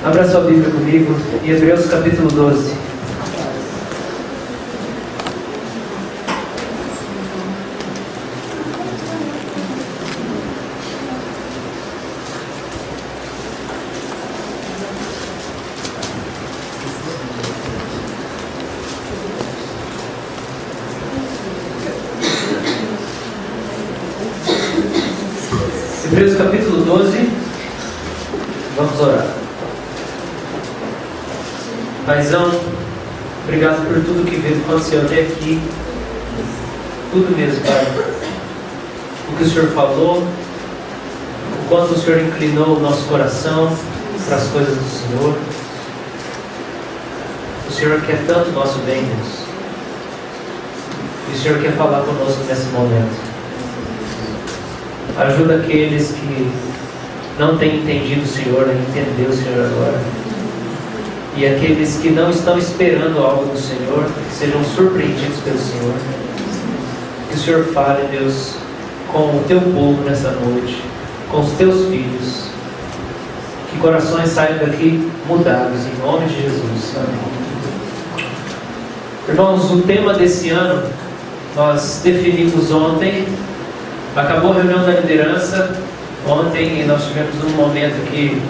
Abra sua Bíblia comigo em Hebreus capítulo 12. Hebreus capítulo 12. Vamos orar. Paizão, obrigado por tudo que veio acontecer até aqui. Tudo mesmo, Pai. O que o Senhor falou, o quanto o Senhor inclinou o nosso coração para as coisas do Senhor. O Senhor quer tanto o nosso bem, Deus. E o Senhor quer falar conosco nesse momento. Ajuda aqueles que não têm entendido o Senhor a entender o Senhor agora. E aqueles que não estão esperando algo do Senhor, que sejam surpreendidos pelo Senhor. Que o Senhor fale, Deus, com o teu povo nessa noite, com os teus filhos. Que corações saiam daqui mudados, em nome de Jesus. Amém. Irmãos, o tema desse ano, nós definimos ontem. Acabou a reunião da liderança ontem e nós tivemos um momento aqui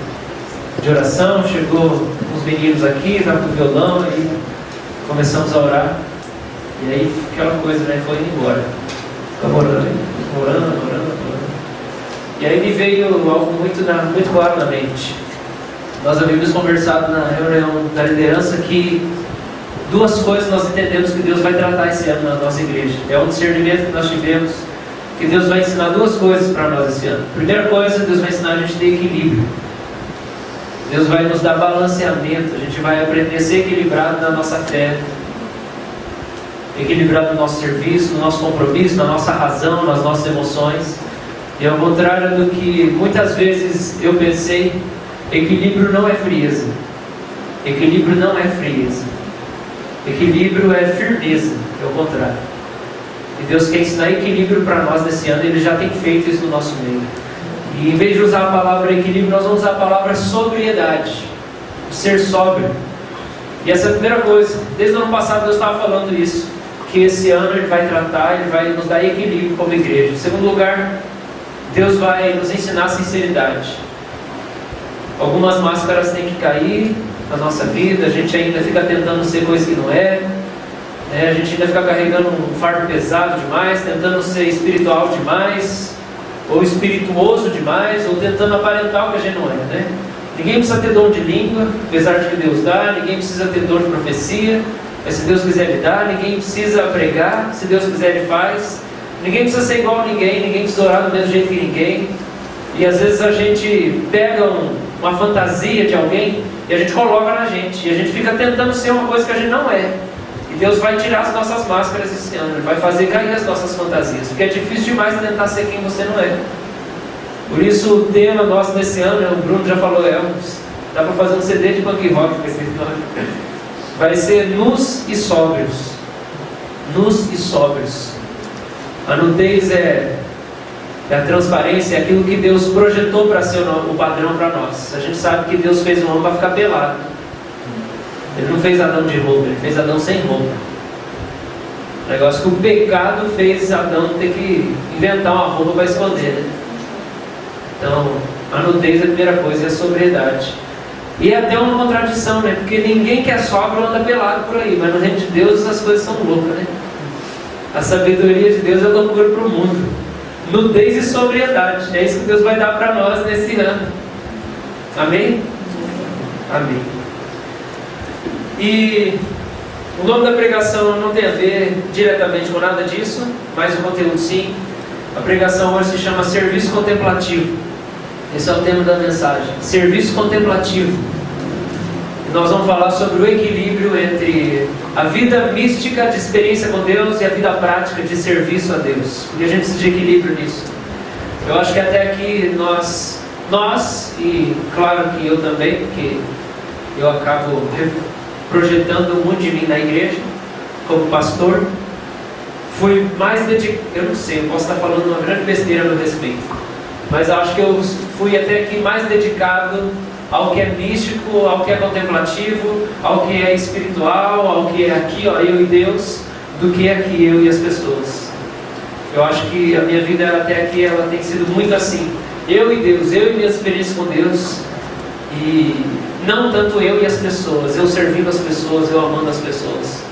de oração. Chegou os meninos aqui, já com o violão, e começamos a orar. E aí aquela coisa, né, foi indo embora. Ficamos orando. E aí me veio algo muito claro na mente. Nós havíamos conversado na reunião da liderança que duas coisas nós entendemos que Deus vai tratar esse ano na nossa igreja. É um discernimento que nós tivemos, que Deus vai ensinar duas coisas para nós esse ano. Primeira coisa, Deus vai ensinar a gente a ter equilíbrio. Deus vai nos dar balanceamento. A gente vai aprender a ser equilibrado na nossa fé, equilibrado no nosso serviço, no nosso compromisso, na nossa razão, nas nossas emoções. E ao contrário do que muitas vezes eu pensei, equilíbrio não é frieza. Equilíbrio não é frieza. Equilíbrio é firmeza, é o contrário. E Deus quer ensinar equilíbrio para nós nesse ano. Ele já tem feito isso no nosso meio. E em vez de usar a palavra equilíbrio, nós vamos usar a palavra sobriedade. Ser sóbrio. E essa é a primeira coisa. Desde o ano passado Deus estava falando isso, que esse ano Ele vai tratar, Ele vai nos dar equilíbrio como igreja. Em segundo lugar, Deus vai nos ensinar sinceridade. Algumas máscaras têm que cair na nossa vida. A gente ainda fica tentando ser coisa que não é. A gente ainda fica carregando um fardo pesado demais, tentando ser espiritual demais, ou espirituoso demais, ou tentando aparentar o que a gente não é, né? Ninguém precisa ter dom de língua, apesar de que Deus dá. Ninguém precisa ter dom de profecia, mas se Deus quiser Ele dá. Ninguém precisa pregar, se Deus quiser Ele faz. Ninguém precisa ser igual a ninguém, ninguém precisa orar do mesmo jeito que ninguém. E às vezes a gente pega uma fantasia de alguém e a gente coloca na gente, e a gente fica tentando ser uma coisa que a gente não é. E Deus vai tirar as nossas máscaras esse ano. Ele vai fazer cair as nossas fantasias, porque é difícil demais tentar ser quem você não é. Por isso o tema nosso desse ano, o Bruno já falou, dá para fazer um CD de punk rock com esse nome. Vai ser nus e sóbrios. Nus e sóbrios. A nudez é a transparência, é aquilo que Deus projetou para ser o padrão para nós. A gente sabe que Deus fez um homem para ficar pelado. Ele não fez Adão de roupa, Ele fez Adão sem roupa. O negócio que o pecado fez Adão ter que inventar uma roupa para esconder, né? Então, a nudez é a primeira coisa, é a sobriedade. E é até uma contradição, né? Porque ninguém que é sóbrio anda pelado por aí, mas no reino de Deus as coisas são loucas, né? A sabedoria de Deus é loucura para o mundo. Nudez e sobriedade, é isso que Deus vai dar para nós nesse ano. Amém? Amém. E o nome da pregação não tem a ver diretamente com nada disso, mas o conteúdo sim. A pregação hoje se chama Serviço Contemplativo. Esse é o tema da mensagem, Serviço Contemplativo. E nós vamos falar sobre o equilíbrio entre a vida mística de experiência com Deus e a vida prática de serviço a Deus. Porque a gente precisa de equilíbrio nisso. Eu acho que até aqui nós e claro que eu também, porque eu acabo projetando muito de mim na igreja, como pastor, fui mais dedicado, eu não sei, eu posso estar falando uma grande besteira a meu respeito, mas eu acho que eu fui até aqui mais dedicado ao que é místico, ao que é contemplativo, ao que é espiritual, ao que é aqui, ó, eu e Deus, do que aqui eu e as pessoas. Eu acho que a minha vida até aqui ela tem sido muito assim, eu e Deus, eu e minhas experiências com Deus, e não tanto eu e as pessoas, eu servindo as pessoas, eu amando as pessoas.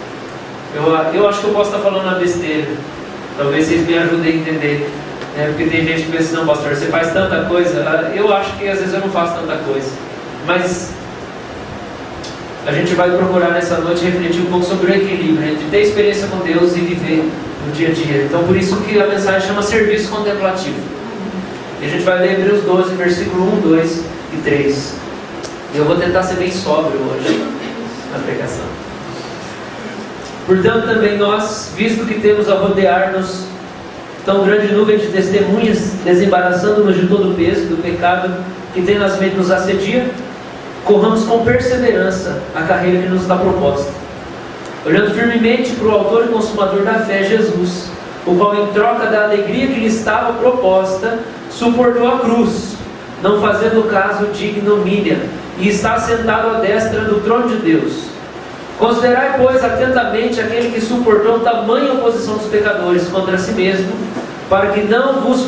Eu acho que eu posso estar falando uma besteira, talvez vocês me ajudem a entender, porque tem gente que pensa, não, pastor, você faz tanta coisa. Eu acho que às vezes eu não faço tanta coisa, mas a gente vai procurar nessa noite refletir um pouco sobre o equilíbrio entre ter experiência com Deus e viver no dia a dia. Então por isso que a mensagem chama serviço contemplativo, e a gente vai ler Hebreus 12, versículo 1, 2 e 3, e eu vou tentar ser bem sóbrio hoje na pregação. Portanto, também nós, visto que temos a rodear-nos tão grande nuvem de testemunhas, desembaraçando-nos de todo o peso do pecado que tenazmente nos assedia, corramos com perseverança a carreira que nos está proposta, olhando firmemente para o autor e consumador da fé, Jesus, o qual, em troca da alegria que lhe estava proposta, suportou a cruz, não fazendo caso de ignomínia, e está sentado à destra do trono de Deus. Considerai, pois, atentamente aquele que suportou tamanha oposição dos pecadores contra si mesmo, para que não vos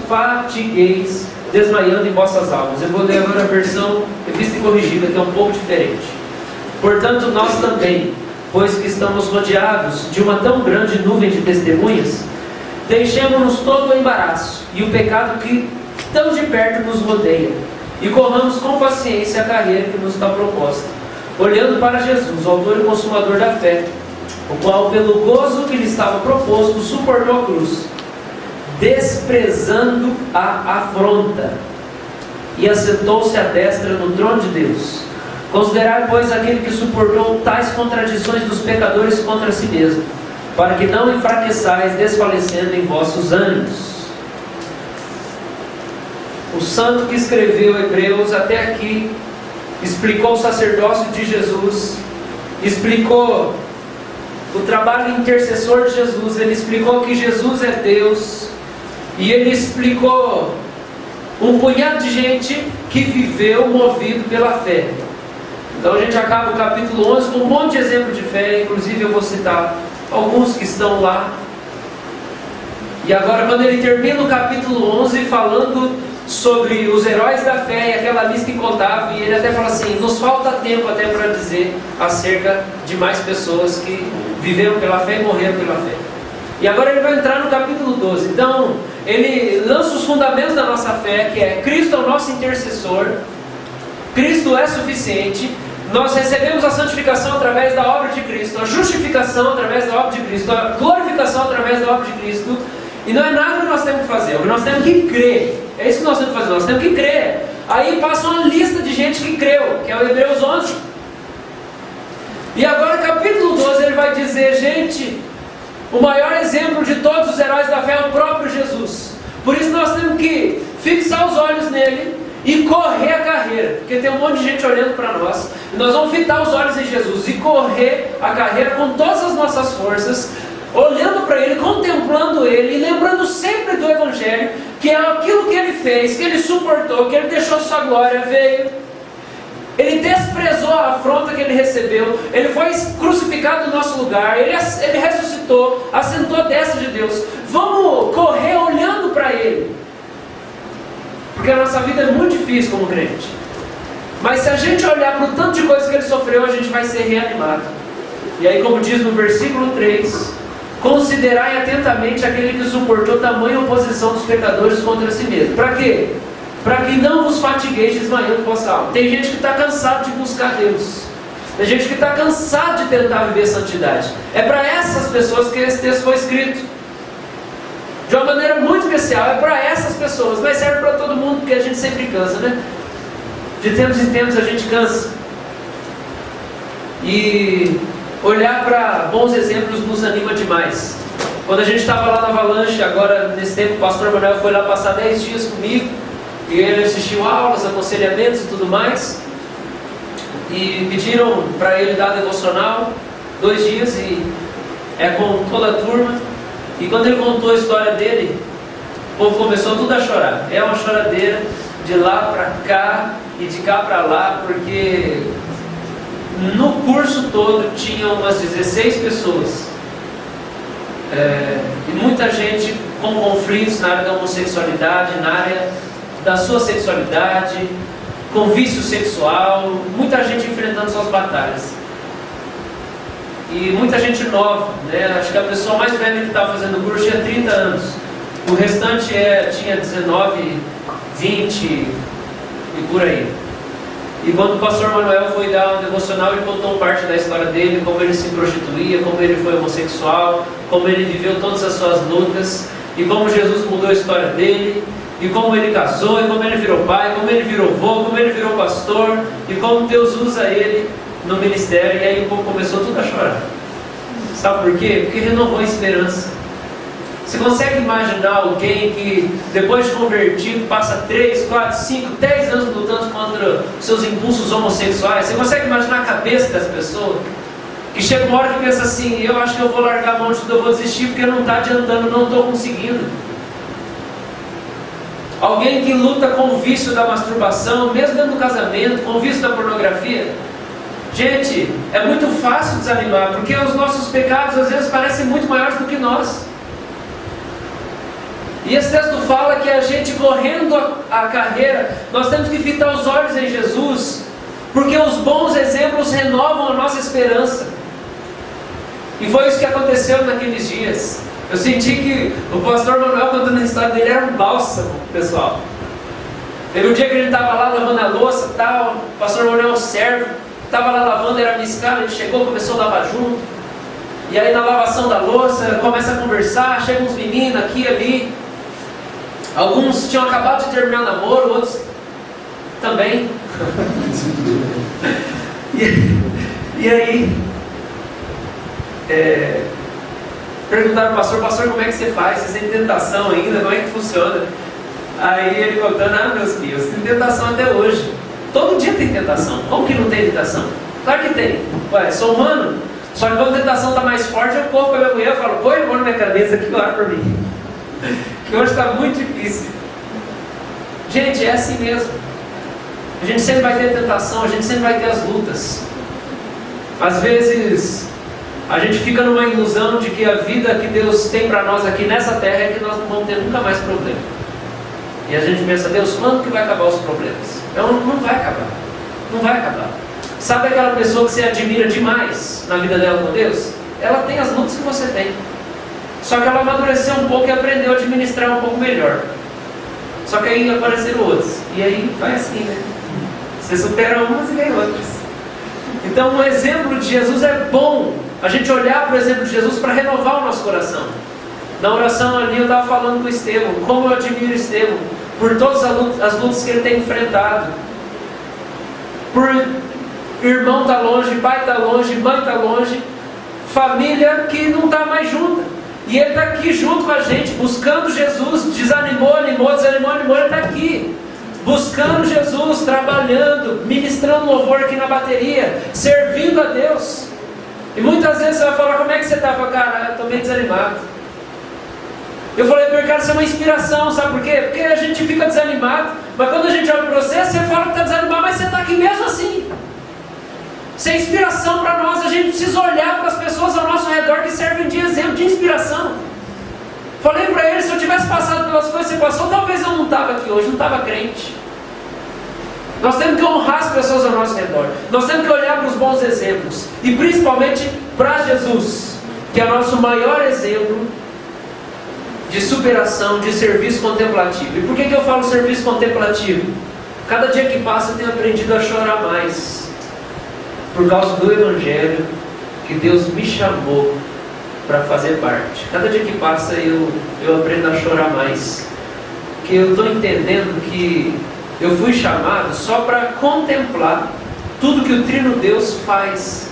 fatigueis, desmaiando em vossas almas. Eu vou ler agora a versão revista e corrigida, que é um pouco diferente. Portanto, nós também, pois que estamos rodeados de uma tão grande nuvem de testemunhas, deixemos-nos todo o embaraço e o pecado que tão de perto nos rodeia, e corramos com paciência a carreira que nos está proposta, olhando para Jesus, o autor e consumador da fé, o qual, pelo gozo que lhe estava proposto, suportou a cruz, desprezando a afronta, e assentou-se à destra no trono de Deus. Considerai, pois, aquele que suportou tais contradições dos pecadores contra si mesmo, para que não enfraqueçais, desfalecendo em vossos ânimos. O santo que escreveu Hebreus até aqui explicou o sacerdócio de Jesus, explicou o trabalho intercessor de Jesus, ele explicou que Jesus é Deus, e ele explicou um punhado de gente que viveu movido pela fé. Então a gente acaba o capítulo 11 com um monte de exemplo de fé, inclusive eu vou citar alguns que estão lá. E agora, quando ele termina o capítulo 11 falando sobre os heróis da fé e aquela lista incontável, e ele até fala assim, nos falta tempo até para dizer acerca de mais pessoas que viveram pela fé e morreram pela fé. E agora ele vai entrar no capítulo 12. Então ele lança os fundamentos da nossa fé, que é Cristo é o nosso intercessor, Cristo é suficiente, nós recebemos a santificação através da obra de Cristo, a justificação através da obra de Cristo, a glorificação através da obra de Cristo, e não é nada que nós temos que fazer, nós temos que crer. É isso que nós temos que fazer, nós temos que crer. Aí passa uma lista de gente que creu, que é o Hebreus 11. E agora capítulo 12 ele vai dizer, gente, o maior exemplo de todos os heróis da fé é o próprio Jesus. Por isso nós temos que fixar os olhos nele e correr a carreira, porque tem um monte de gente olhando para nós, e nós vamos fitar os olhos em Jesus e correr a carreira com todas as nossas forças, olhando para ele, contemplando ele, e lembrando sempre do Evangelho, que é aquilo que ele fez, que ele suportou, que ele deixou sua glória, veio, ele desprezou a afronta que ele recebeu, ele foi crucificado no nosso lugar, ele ressuscitou, assentou à destra de Deus. Vamos correr olhando para ele, porque a nossa vida é muito difícil como crente, mas se a gente olhar para o tanto de coisa que ele sofreu, a gente vai ser reanimado. E aí, como diz no versículo 3, considerai atentamente aquele que suportou tamanha oposição dos pecadores contra si mesmo. Para quê? Para que não vos fatigueis desmaiando vossa alma. Tem gente que está cansado de buscar Deus, tem gente que está cansado de tentar viver santidade. É para essas pessoas que esse texto foi escrito, de uma maneira muito especial. É para essas pessoas, mas serve para todo mundo, porque a gente sempre cansa, né? De tempos em tempos a gente cansa, e olhar para bons exemplos nos anima demais. Quando a gente estava lá na Avalanche, agora nesse tempo o pastor Manuel foi lá passar 10 dias comigo, e ele assistiu aulas, aconselhamentos e tudo mais, e pediram para ele dar devocional 2 dias, e é com toda a turma, E quando ele contou a história dele, o povo começou tudo a chorar. É uma choradeira de lá para cá e de cá para lá, porque no curso todo tinha umas 16 pessoas. E muita gente com conflitos na área da homossexualidade, na área da sua sexualidade, com vício sexual, muita gente enfrentando suas batalhas. E muita gente nova, né? Acho que a pessoa mais velha que estava fazendo o curso tinha 30 anos. O restante tinha 19, 20 e por aí. E quando o pastor Manuel foi dar um devocional, ele contou parte da história dele, como ele se prostituía, como ele foi homossexual, como ele viveu todas as suas lutas, e como Jesus mudou a história dele, e como ele casou, e como ele virou pai, como ele virou avô, como ele virou pastor, e como Deus usa ele no ministério. E aí o povo começou tudo a chorar. Sabe por quê? Porque renovou a esperança. Você consegue imaginar alguém que depois de convertido passa 3, 4, 5, 10 anos lutando contra seus impulsos homossexuais? Você consegue imaginar a cabeça dessa pessoa? Que chega uma hora que pensa assim: eu acho que eu vou largar a mão de tudo, eu vou desistir porque não está adiantando, não estou conseguindo. Alguém que luta com o vício da masturbação, mesmo dentro do casamento, com o vício da pornografia. Gente, é muito fácil desanimar, porque os nossos pecados às vezes parecem muito maiores do que nós. E esse texto fala que a gente, correndo a carreira, nós temos que fitar os olhos em Jesus, porque os bons exemplos renovam a nossa esperança. E foi isso que aconteceu naqueles dias. Eu senti que o pastor Manuel, contando a história dele, era um bálsamo, pessoal. Teve um dia que ele estava lá lavando a louça, tal, o pastor Manuel serve, estava lá lavando, era minha escala, ele chegou, começou a lavar junto. E aí na lavação da louça, começa a conversar, chegam uns meninos aqui e ali. Alguns tinham acabado de terminar namoro, outros também. E aí perguntaram ao pastor, como é que você faz? Você tem tentação ainda? Como é que funciona? Aí ele contando: meus filhos, tem tentação até hoje. Todo dia tem tentação. Como que não tem tentação? Claro que tem. Ué, sou humano. Só que quando a tentação está mais forte, eu corro para minha mulher e falo: põe a mão na minha cabeça aqui e ora por mim. Que hoje está muito difícil. Gente, é assim mesmo. A gente sempre vai ter tentação, a gente sempre vai ter as lutas. Às vezes a gente fica numa ilusão de que a vida que Deus tem para nós aqui nessa terra é que nós não vamos ter nunca mais problema. E a gente pensa: Deus, quando que vai acabar os problemas? Não vai acabar. Não vai acabar. Sabe aquela pessoa que você admira demais na vida dela com Deus? Ela tem as lutas que você tem. Só que ela amadureceu um pouco e aprendeu a administrar um pouco melhor. Só que aí apareceram outros. E aí vai assim, né? Você supera umas e vem outras. Então o exemplo de Jesus é bom. A gente olhar para o exemplo de Jesus para renovar o nosso coração. Na oração ali eu estava falando com o Estevão. Como eu admiro o Estevão. Por todas as lutas que ele tem enfrentado. Por irmão estar longe, pai estar longe, mãe estar longe. Família que não está mais junta. E ele está aqui junto com a gente, buscando Jesus. Desanimou, animou, ele está aqui. Buscando Jesus, trabalhando, ministrando louvor aqui na bateria, servindo a Deus. E muitas vezes você vai falar: como é que você está? Eu falo: cara, eu estou meio desanimado. Eu falei: cara, isso é uma inspiração, sabe por quê? Porque a gente fica desanimado, mas quando a gente olha para você, você fala que está desanimado, mas você está aqui mesmo assim. Isso é inspiração para nós. A gente precisa olhar para as pessoas ao nosso redor que servem de exemplo, de inspiração. Falei para ele: se eu tivesse passado pelas coisas que você passou, talvez eu não estava aqui hoje, não estava crente. Nós temos que honrar as pessoas ao nosso redor. Nós temos que olhar para os bons exemplos. E principalmente para Jesus, que é o nosso maior exemplo de superação, de serviço contemplativo. E por que eu falo serviço contemplativo? Cada dia que passa eu tenho aprendido a chorar mais. Por causa do Evangelho que Deus me chamou para fazer parte. Cada dia que passa eu aprendo a chorar mais. Porque eu estou entendendo que eu fui chamado só para contemplar tudo que o Trino Deus faz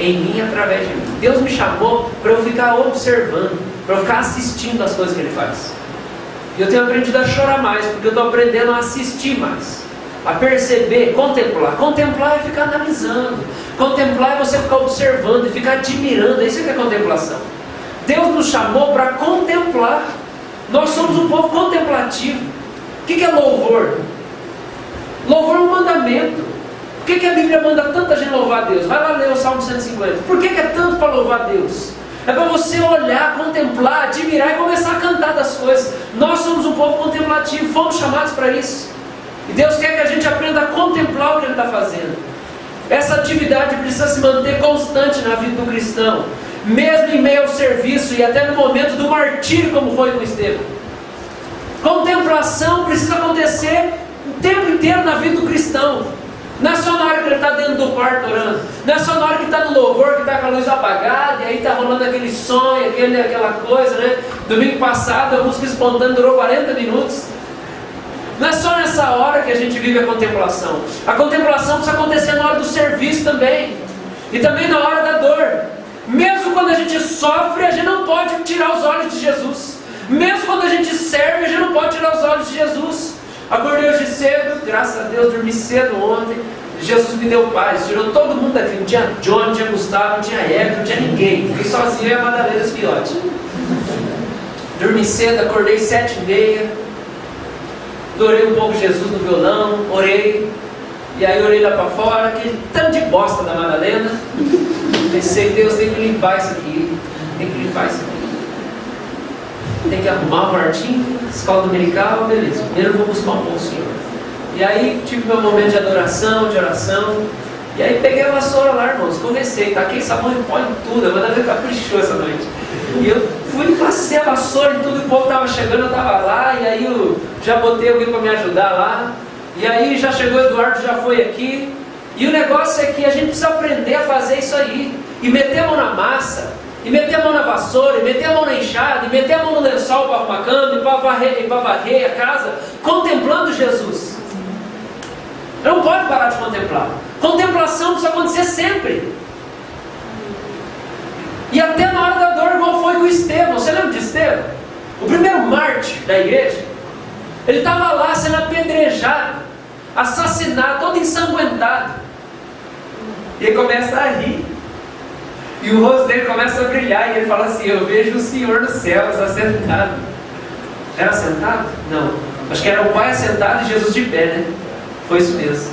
em mim, através de mim. Deus me chamou para eu ficar observando, para eu ficar assistindo as coisas que Ele faz. E eu tenho aprendido a chorar mais, porque eu estou aprendendo a assistir mais. A perceber, contemplar. Contemplar é ficar analisando. Contemplar é você ficar observando e ficar admirando. Isso é que é contemplação. Deus nos chamou para contemplar contemplar. Nós somos um povo contemplativo. O que é louvor? Louvor é um mandamento. Por que a Bíblia manda tanta gente louvar a Deus? Vai lá ler o Salmo 150. Por que é tanto para louvar a Deus? É para você olhar, contemplar, admirar e começar a cantar das coisas. Nós somos um povo contemplativo, fomos chamados para isso. E Deus quer que a gente aprenda a contemplar o que Ele está fazendo. Essa atividade precisa se manter constante na vida do cristão, mesmo em meio ao serviço e até no momento do martírio, como foi com Estevão. Contemplação precisa acontecer o tempo inteiro na vida do cristão. Não é só na hora que ele está dentro do quarto orando. Não é só na hora que está no louvor, que está com a luz apagada, e aí está rolando aquele sonho, aquela coisa, né? Domingo passado a música espontânea durou 40 minutos. Não é só nessa hora que a gente vive a contemplação. A contemplação precisa acontecer na hora do serviço também. E também na hora da dor. Mesmo quando a gente sofre, a gente não pode tirar os olhos de Jesus. Mesmo quando a gente serve, a gente não pode tirar os olhos de Jesus. Acordei hoje cedo, graças a Deus, dormi cedo ontem. Jesus me deu paz, tirou todo mundo daqui. Não tinha John, não tinha Gustavo, não tinha Hebe, não tinha ninguém. Fiquei sozinho e a Madalena dos filhotes. Dormi cedo, acordei 7h30. Adorei um pouco Jesus no violão, orei. E aí orei lá para fora, aquele tanto de bosta da Madalena. Pensei, Deus, tem que limpar isso aqui. Tem que limpar isso aqui. Tem que arrumar o quartinho, escola dominical, beleza. Primeiro eu vou buscar um bom Senhor. E aí tive meu momento de adoração, de oração. E aí peguei a vassoura lá, irmãos, comecei, taquei sabão em pó em tudo. A Madalena caprichou essa noite. E eu fui, passei a vassoura em tudo, o povo estava chegando, eu estava lá. E aí eu já botei alguém para me ajudar lá. E aí já chegou o Eduardo, já foi aqui. E o negócio é que a gente precisa aprender a fazer isso aí. E meter a mão na massa. E meter a mão na vassoura, e meter a mão na enxada, e meter a mão no lençol para arrumar a cama, e para varrer a casa, contemplando Jesus. Não pode parar de contemplar. Contemplação precisa acontecer sempre. E até na hora da dor, igual foi com Estevão. Você lembra de Estevão? O primeiro mártir da igreja. Ele estava lá sendo apedrejado, assassinado, todo ensanguentado. E ele começa a rir. E o rosto dele começa a brilhar. E ele fala assim: eu vejo o Senhor nos céus assentado. Era assentado? Não. Acho que era o Pai assentado e Jesus de pé, né? Foi isso mesmo.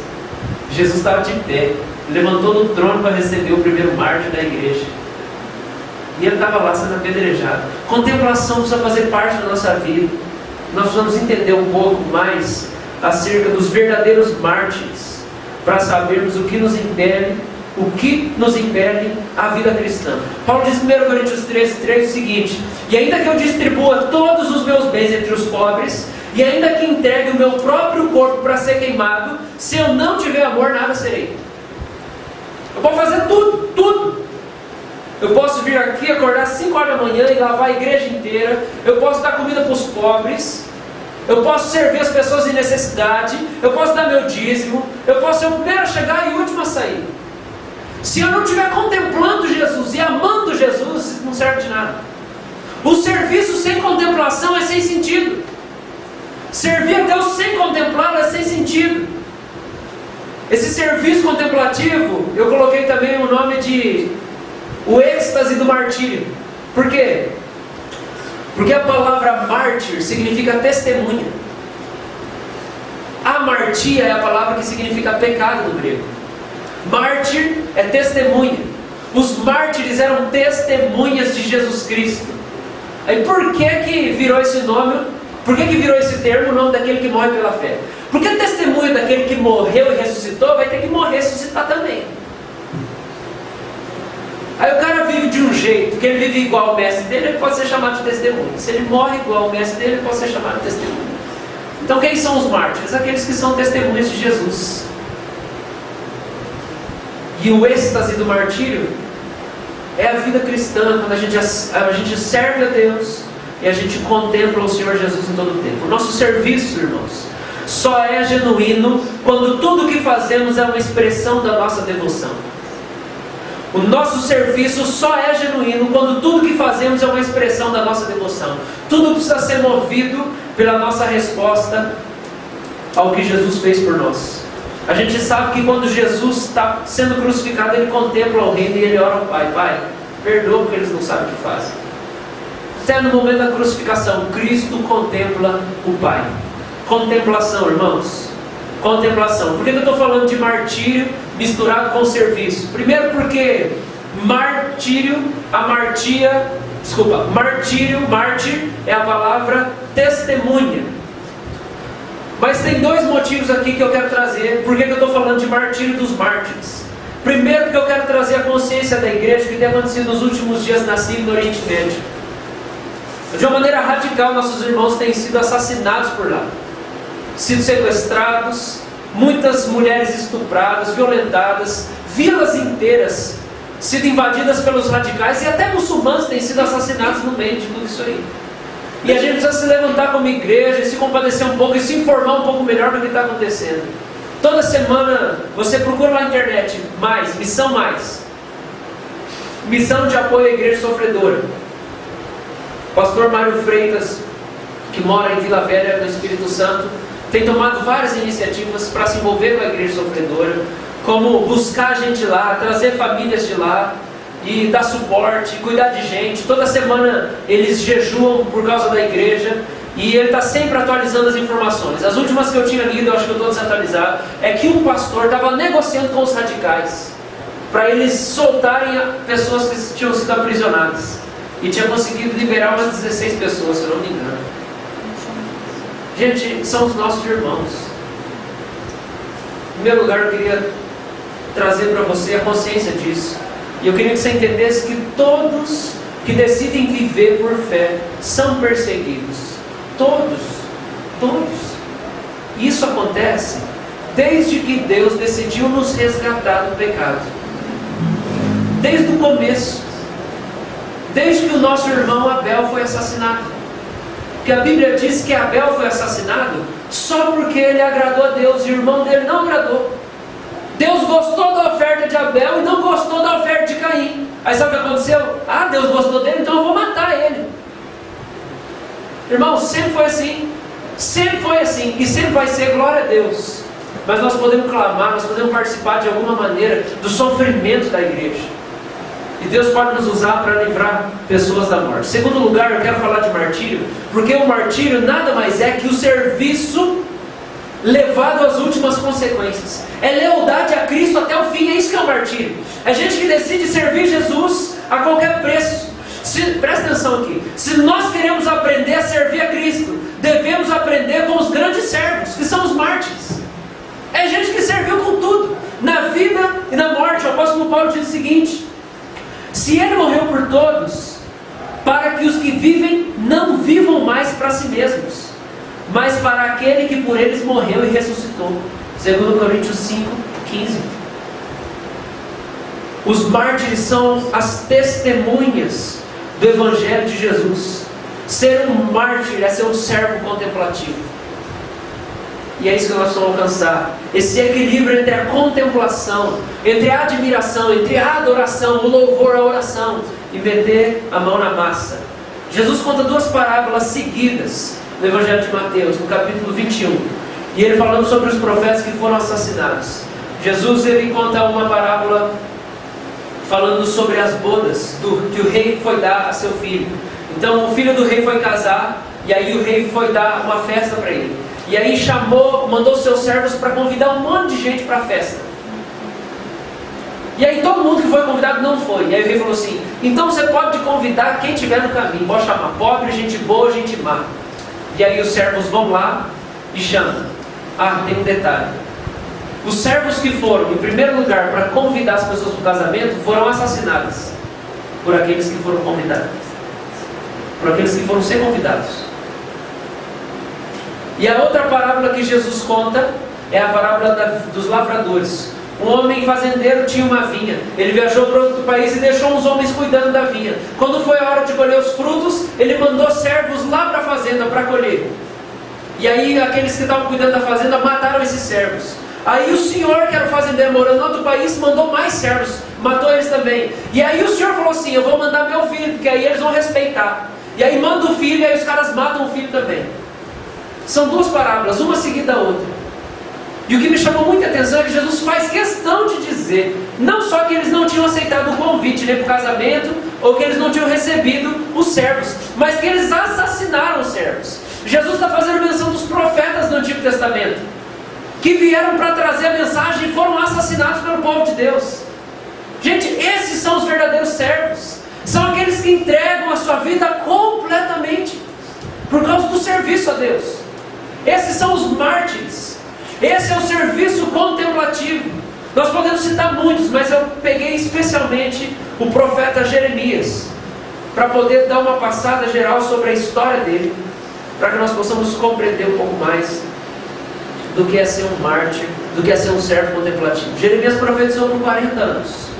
Jesus estava de pé. Levantou no trono para receber o primeiro mártir da igreja. E ele estava lá sendo apedrejado. Contemplação precisa fazer parte da nossa vida. Nós vamos entender um pouco mais acerca dos verdadeiros mártires, para sabermos o que nos impele a vida cristã. Paulo diz em 1 Coríntios 13:3 o seguinte: e ainda que eu distribua todos os meus bens entre os pobres, e ainda que entregue o meu próprio corpo para ser queimado, se eu não tiver amor, nada serei. Eu posso fazer tudo. Eu posso vir aqui, acordar 5 horas da manhã e lavar a igreja inteira. Eu posso dar comida para os pobres. Eu posso servir as pessoas em necessidade. Eu posso dar meu dízimo. Eu posso ser o primeiro a chegar e o último a sair. Se eu não estiver contemplando Jesus e amando Jesus, não serve de nada. O serviço sem contemplação é sem sentido. Servir a Deus sem contemplá-lo é sem sentido. Esse serviço contemplativo, eu coloquei também o nome de o êxtase do martírio. Por quê? Porque a palavra mártir significa testemunha. Amartia é a palavra que significa pecado no grego. Mártir é testemunha. Os mártires eram testemunhas de Jesus Cristo. Aí por que virou esse nome? Por que virou esse termo o nome daquele que morre pela fé? Porque o testemunho daquele que morreu e ressuscitou vai ter que morrer e ressuscitar também. Aí o cara vive de um jeito, que ele vive igual ao mestre dele, ele pode ser chamado de testemunho. Se ele morre igual ao mestre dele, ele pode ser chamado de testemunho. Então quem são os mártires? Aqueles que são testemunhas de Jesus. E o êxtase do martírio é a vida cristã, quando a gente serve a Deus e a gente contempla o Senhor Jesus em todo o tempo. O nosso serviço, irmãos, só é genuíno quando tudo o que fazemos é uma expressão da nossa devoção. O nosso serviço só é genuíno quando tudo que fazemos é uma expressão da nossa devoção. Tudo precisa ser movido pela nossa resposta ao que Jesus fez por nós. A gente sabe que quando Jesus está sendo crucificado, ele contempla o reino e ele ora ao Pai: Pai, perdoa porque eles não sabem o que fazem. até no momento da crucificação, Cristo contempla o Pai. Contemplação, irmãos. Contemplação. Por que eu estou falando de martírio misturado com serviço? Primeiro porque mártir é a palavra testemunha. Mas tem dois motivos aqui que eu quero trazer. Por que eu estou falando de martírio dos mártires? Primeiro porque eu quero trazer a consciência da igreja que tem acontecido nos últimos dias na Síria e no Oriente Médio. De uma maneira radical, nossos irmãos têm sido assassinados por lá, sido sequestrados, muitas mulheres estupradas, violentadas, vilas inteiras sido invadidas pelos radicais, e até muçulmanos têm sido assassinados no meio de tudo isso aí. E a gente precisa se levantar como igreja, se compadecer um pouco e se informar um pouco melhor do que está acontecendo. Toda semana você procura lá na internet, missão de apoio à igreja sofredora. Pastor Mário Freitas, que mora em Vila Velha, no Espírito Santo, tem tomado várias iniciativas para se envolver com a igreja sofredora, como buscar gente lá, trazer famílias de lá, e dar suporte, cuidar de gente. Toda semana eles jejuam por causa da igreja, e ele está sempre atualizando as informações. As últimas que eu tinha lido, eu acho que eu estou desatualizado, é que um pastor estava negociando com os radicais, para eles soltarem pessoas que tinham sido aprisionadas, e tinha conseguido liberar umas 16 pessoas, se eu não me engano. Gente, são os nossos irmãos. Em primeiro lugar, eu queria trazer para você a consciência disso. E eu queria que você entendesse que todos que decidem viver por fé são perseguidos. Todos. Isso acontece desde que Deus decidiu nos resgatar do pecado. Desde o começo. Desde que o nosso irmão Abel foi assassinado. Porque a Bíblia diz que Abel foi assassinado só porque ele agradou a Deus e o irmão dele não agradou. Deus gostou da oferta de Abel e não gostou da oferta de Caim. Aí sabe o que aconteceu? Deus gostou dele, então eu vou matar ele. Irmão, sempre foi assim. Sempre foi assim. E sempre vai ser, glória a Deus. Mas nós podemos clamar, nós podemos participar de alguma maneira do sofrimento da igreja. E Deus pode nos usar para livrar pessoas da morte. Segundo lugar, eu quero falar de martírio, porque o martírio nada mais é que o serviço levado às últimas consequências. É lealdade a Cristo até o fim. É isso que é o martírio. É gente que decide servir Jesus a qualquer preço. Presta atenção aqui. Se nós queremos aprender a servir a Cristo, devemos aprender com os grandes servos, que são os mártires. É gente que serviu com tudo, na vida e na morte. O apóstolo Paulo diz o seguinte: se ele morreu por todos, para que os que vivem não vivam mais para si mesmos, mas para aquele que por eles morreu e ressuscitou. 2 Coríntios 5:15. Os mártires são as testemunhas do Evangelho de Jesus. Ser um mártir é ser um servo contemplativo. E é isso que nós vamos alcançar. Esse equilíbrio entre a contemplação, entre a admiração, entre a adoração, o louvor, a oração, e meter a mão na massa. Jesus conta duas parábolas seguidas no Evangelho de Mateus, no capítulo 21. E ele falando sobre os profetas que foram assassinados. Jesus, ele conta uma parábola falando sobre as bodas que o rei foi dar a seu filho. Então o filho do rei foi casar, e aí o rei foi dar uma festa para ele. E aí mandou seus servos para convidar um monte de gente para a festa. E aí todo mundo que foi convidado não foi. E aí o rei falou assim: então você pode convidar quem estiver no caminho. Pode chamar pobre, gente boa, gente má. E aí os servos vão lá e chamam. Tem um detalhe. Os servos que foram, em primeiro lugar, para convidar as pessoas para o casamento, foram assassinados por aqueles que foram convidados. Por aqueles que foram ser convidados. E a outra parábola que Jesus conta é a parábola dos lavradores. Um homem fazendeiro tinha uma vinha. Ele viajou para outro país e deixou uns homens cuidando da vinha. Quando foi a hora de colher os frutos, ele mandou servos lá para a fazenda para colher. E aí aqueles que estavam cuidando da fazenda mataram esses servos. Aí o senhor, que era o fazendeiro morando em outro país, mandou mais servos, matou eles também. E aí o senhor falou assim: eu vou mandar meu filho, porque aí eles vão respeitar. E aí manda o filho, e aí os caras matam o filho também. São duas parábolas, uma seguida da outra. E o que me chamou muita atenção é que Jesus faz questão de dizer, não só que eles não tinham aceitado o convite nem para o casamento, ou que eles não tinham recebido os servos, mas que eles assassinaram os servos. Jesus está fazendo menção dos profetas do Antigo Testamento, que vieram para trazer a mensagem e foram assassinados pelo povo de Deus. Gente, esses são os verdadeiros servos. São aqueles que entregam a sua vida completamente, por causa do serviço a Deus. Esses são os mártires. Esse é o serviço contemplativo. Nós podemos citar muitos, mas eu peguei especialmente o profeta Jeremias, para poder dar uma passada geral sobre a história dele, para que nós possamos compreender um pouco mais do que é ser um mártir, do que é ser um servo contemplativo. Jeremias profetizou por 40 anos.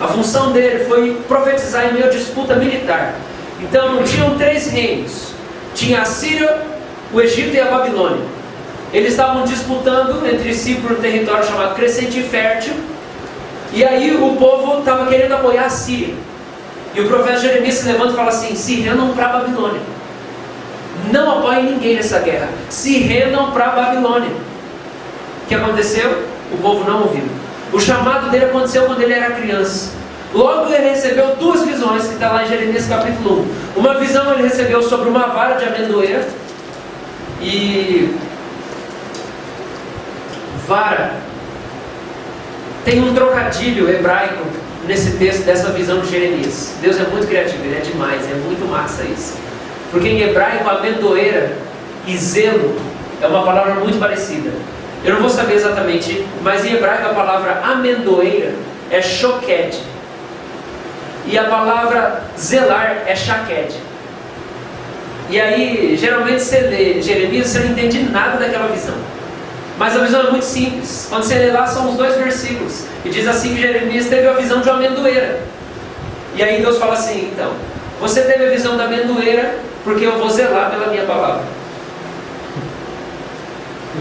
A função dele foi profetizar em meio à disputa militar. Então tinham 3 reinos. Tinha a Síria, o Egito e a Babilônia. Eles estavam disputando entre si por um território chamado Crescente Fértil. E aí o povo estava querendo apoiar a Síria. E o profeta Jeremias se levanta e fala assim: se rendam para a Babilônia. Não apoiem ninguém nessa guerra. Se rendam para a Babilônia. O que aconteceu? O povo não ouviu. O chamado dele aconteceu quando ele era criança. Logo ele recebeu 2 visões, que está lá em Jeremias capítulo 1. Uma visão ele recebeu sobre uma vara de amendoeira. E vara tem um trocadilho hebraico nesse texto, dessa visão de Jeremias. Deus é muito criativo, ele é demais, é muito massa isso. Porque em hebraico amendoeira e zelo é uma palavra muito parecida. Eu não vou saber exatamente, mas em hebraico a palavra amendoeira é shoked. E a palavra zelar é shaked. E aí, geralmente você lê Jeremias, você não entende nada daquela visão. Mas a visão é muito simples. Quando você lê lá, são os 2 versículos. E diz assim que Jeremias teve a visão de uma amendoeira. E aí Deus fala assim: então, você teve a visão da amendoeira, porque eu vou zelar pela minha palavra.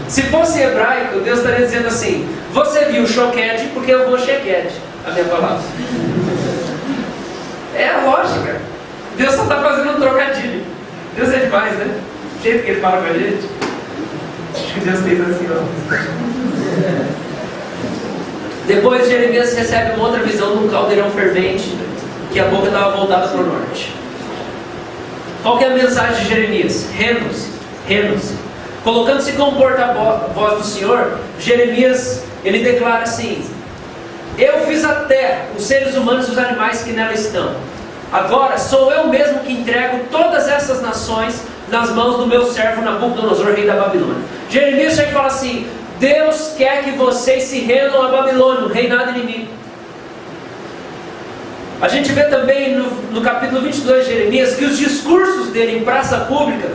Se fosse hebraico, Deus estaria dizendo assim: você viu shoked, porque eu vou sheked a minha palavra. É a lógica. Deus só está fazendo um trocadilho. Deus é demais, né? O jeito que Ele fala com a gente. Acho que Deus fez assim, ó. Depois Jeremias recebe uma outra visão de um caldeirão fervente, que a boca estava voltada para o norte. Qual que é a mensagem de Jeremias? Renos. Colocando-se como porta-voz do Senhor, Jeremias, ele declara assim: eu fiz a terra, os seres humanos e os animais que nela estão. Agora sou eu mesmo que entrego todas essas nações nas mãos do meu servo Nabucodonosor, rei da Babilônia. Jeremias chega e fala assim: Deus quer que vocês se rendam a Babilônia, o reinado inimigo. A gente vê também no capítulo 22 de Jeremias que os discursos dele em praça pública,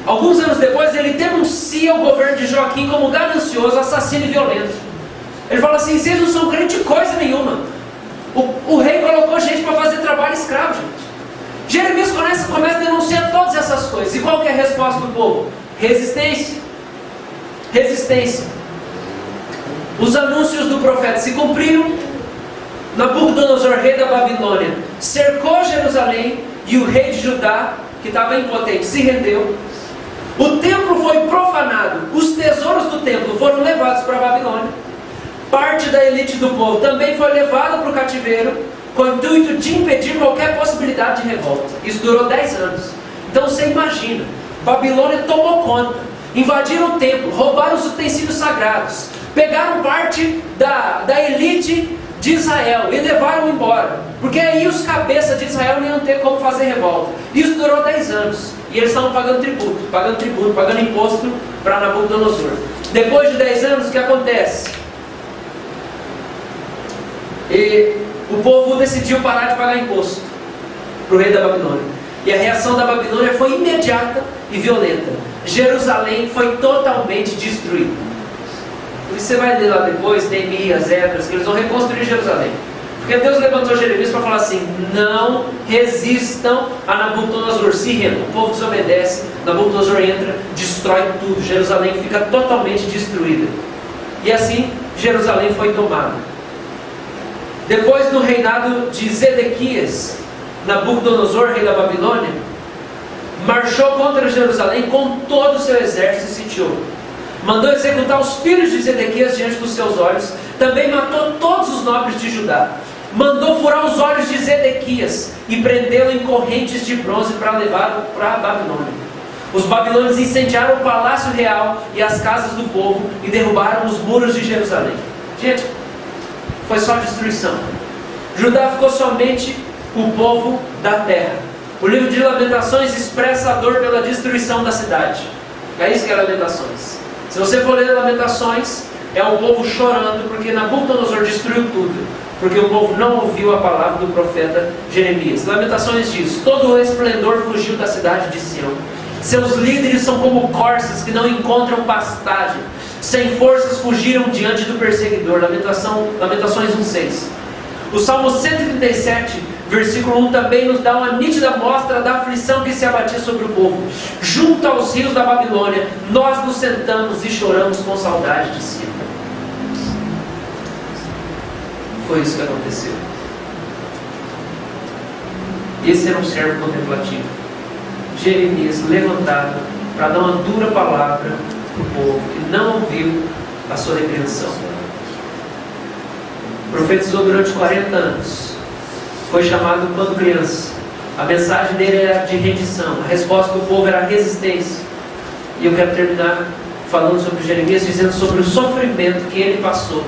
alguns anos depois, ele denuncia o governo de Joaquim como ganancioso, assassino e violento. Ele fala assim: vocês não são crente coisa nenhuma. O rei colocou gente para fazer trabalho escravo, gente. Jeremias começa a denunciar todas essas coisas. E qual que é a resposta do povo? Resistência. Os anúncios do profeta se cumpriram. Nabucodonosor, rei da Babilônia, cercou Jerusalém, e o rei de Judá, que estava impotente, se rendeu. O templo foi profanado, os tesouros do templo foram levados para a Babilônia. Parte da elite do povo também foi levada para o cativeiro, com o intuito de impedir qualquer possibilidade de revolta. Isso durou 10 anos. Então você imagina, Babilônia tomou conta, invadiram o templo, roubaram os utensílios sagrados, pegaram parte da elite de Israel e levaram embora, porque aí os cabeças de Israel não iam ter como fazer revolta. Isso durou 10 anos, e eles estavam pagando tributo, pagando imposto para Nabucodonosor. Depois de 10 anos, o que acontece? E o povo decidiu parar de pagar imposto para o rei da Babilônia, e a reação da Babilônia foi imediata e violenta. Jerusalém foi totalmente destruída. E você vai ler lá depois, Neemias, Esdras, que eles vão reconstruir Jerusalém. Porque Deus levantou Jeremias para falar assim: não resistam a Nabucodonosor, se rendam. O povo desobedece, Nabucodonosor entra, destrói tudo, Jerusalém fica totalmente destruída. E assim, Jerusalém foi tomada. Depois do reinado de Zedequias, Nabucodonosor, rei da Babilônia, marchou contra Jerusalém com todo o seu exército e sitiou. Mandou executar os filhos de Zedequias diante dos seus olhos. Também matou todos os nobres de Judá. mandou furar os olhos de Zedequias e prendê-lo em correntes de bronze para levá-lo para a Babilônia. Os babilônios incendiaram o palácio real e as casas do povo e derrubaram os muros de Jerusalém. Gente, foi só destruição. Judá ficou somente o povo da terra. O livro de Lamentações expressa a dor pela destruição da cidade. É isso que é Lamentações. Se você for ler Lamentações, é o povo chorando porque Nabucodonosor destruiu tudo, porque o povo não ouviu a palavra do profeta Jeremias. Lamentações diz: todo o esplendor fugiu da cidade de Sião. Seus líderes são como corças que não encontram pastagem. Sem forças fugiram diante do perseguidor. Lamentações 1:6. O Salmo 137, versículo 1 também nos dá uma nítida mostra da aflição que se abatia sobre o povo. Junto aos rios da Babilônia, nós nos sentamos e choramos com saudade de Sião. Foi isso que aconteceu. Esse era um servo contemplativo. Jeremias levantado para dar uma dura palavra para o povo que não ouviu a sua repreensão. Profetizou durante 40 anos. Foi chamado quando criança. A mensagem dele era de rendição. A resposta do povo era resistência. E eu quero terminar falando sobre Jeremias, dizendo sobre o sofrimento que ele passou